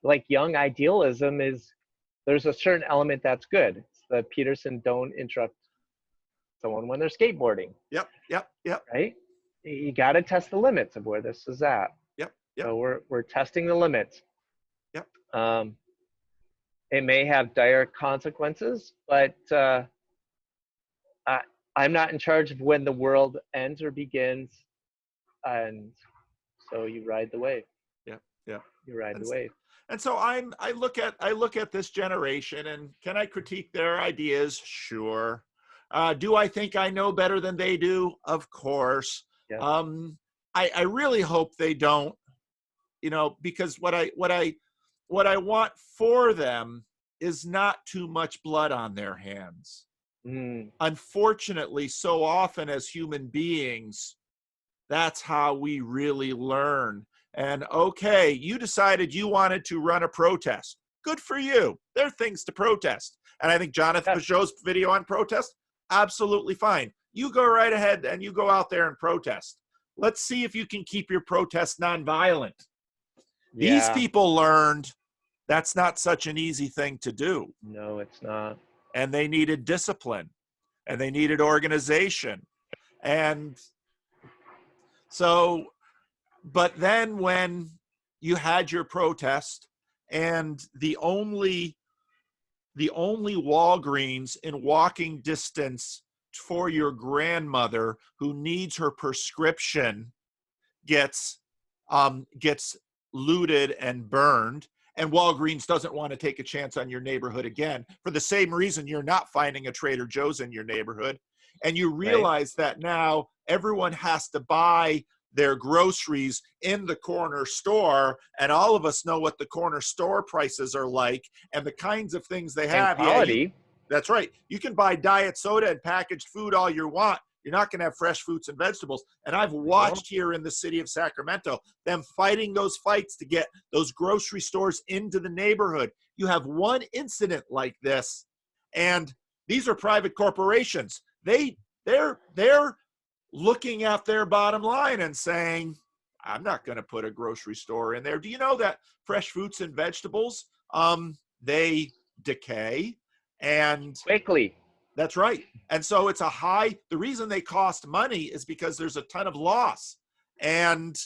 like, young idealism is, there's a certain element that's good. It's the Peterson, don't interrupt someone when they're skateboarding. Yep. Right? You got to test the limits of where this is at. Yep. So we're testing the limits. Yep. It may have dire consequences, but I'm not in charge of when the world ends or begins, and so you ride the wave. Yeah. You ride the wave. And so I look at this generation, and can I critique their ideas? Sure. Do I think I know better than they do? Of course. Yeah. I really hope they don't. You know, because what I want for them is not too much blood on their hands. Unfortunately, so often as human beings, that's how we really learn. And okay, you decided you wanted to run a protest. Good for you. There are things to protest. And I think Jonathan Peugeot's video on protest, absolutely fine. You go right ahead and you go out there and protest. Let's see if you can keep your protest nonviolent. These people learned that's not such an easy thing to do. No, it's not. And they needed discipline, and they needed organization. And so, but then when you had your protest and the only Walgreens in walking distance for your grandmother who needs her prescription gets looted and burned, and Walgreens doesn't want to take a chance on your neighborhood again for the same reason you're not finding a Trader Joe's in your neighborhood, and you realize that now everyone has to buy their groceries in the corner store, and all of us know what the corner store prices are like and the kinds of things they have. Quality. That's right. You can buy diet soda and packaged food all you want. You're not going to have fresh fruits and vegetables. And I've watched here in the city of Sacramento them fighting those fights to get those grocery stores into the neighborhood. You have one incident like this, and these are private corporations. They're looking at their bottom line and saying, I'm not going to put a grocery store in there. Do you know that fresh fruits and vegetables, they decay and quickly? That's right. And so it's the reason they cost money is because there's a ton of loss. And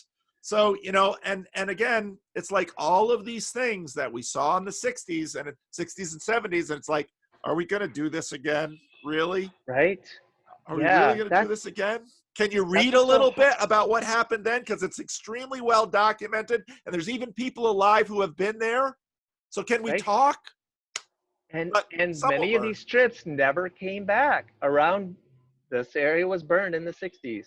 so, you know, and again, it's like all of these things that we saw in the 60s and 70s. And it's like, are we going to do this again? Really? Right. Are we really going to do this again? Can you read a little bit about what happened then? Because it's extremely well documented. And there's even people alive who have been there. So can we talk? And many of these strips never came back around this area was burned in the 60s.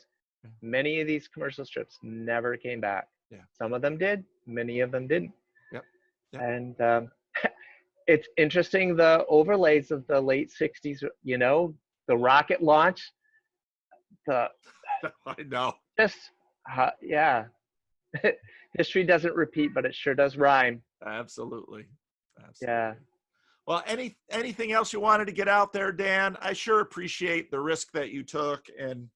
Many of these commercial strips never came back. Yeah. Some of them did, many of them didn't. Yep. Yep. And it's interesting, the overlays of the late 60s, you know, the rocket launch, the I know. just, yeah. History doesn't repeat, but it sure does rhyme. Absolutely. Absolutely. Yeah. Well, anything else you wanted to get out there, Dan? I sure appreciate the risk that you took and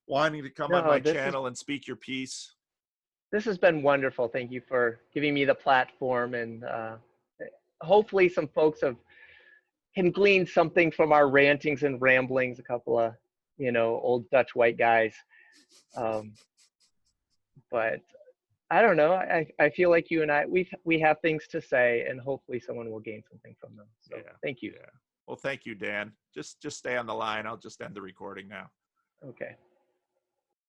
wanting to come on my channel and speak your piece. This has been wonderful. Thank you for giving me the platform, and hopefully some folks can glean something from our rantings and ramblings, a couple of, you know, old Dutch white guys. But I don't know. I feel like you and I, we have things to say, and hopefully someone will gain something from them. So yeah. Thank you. Yeah. Well, thank you, Dan. Just stay on the line. I'll just end the recording now. Okay.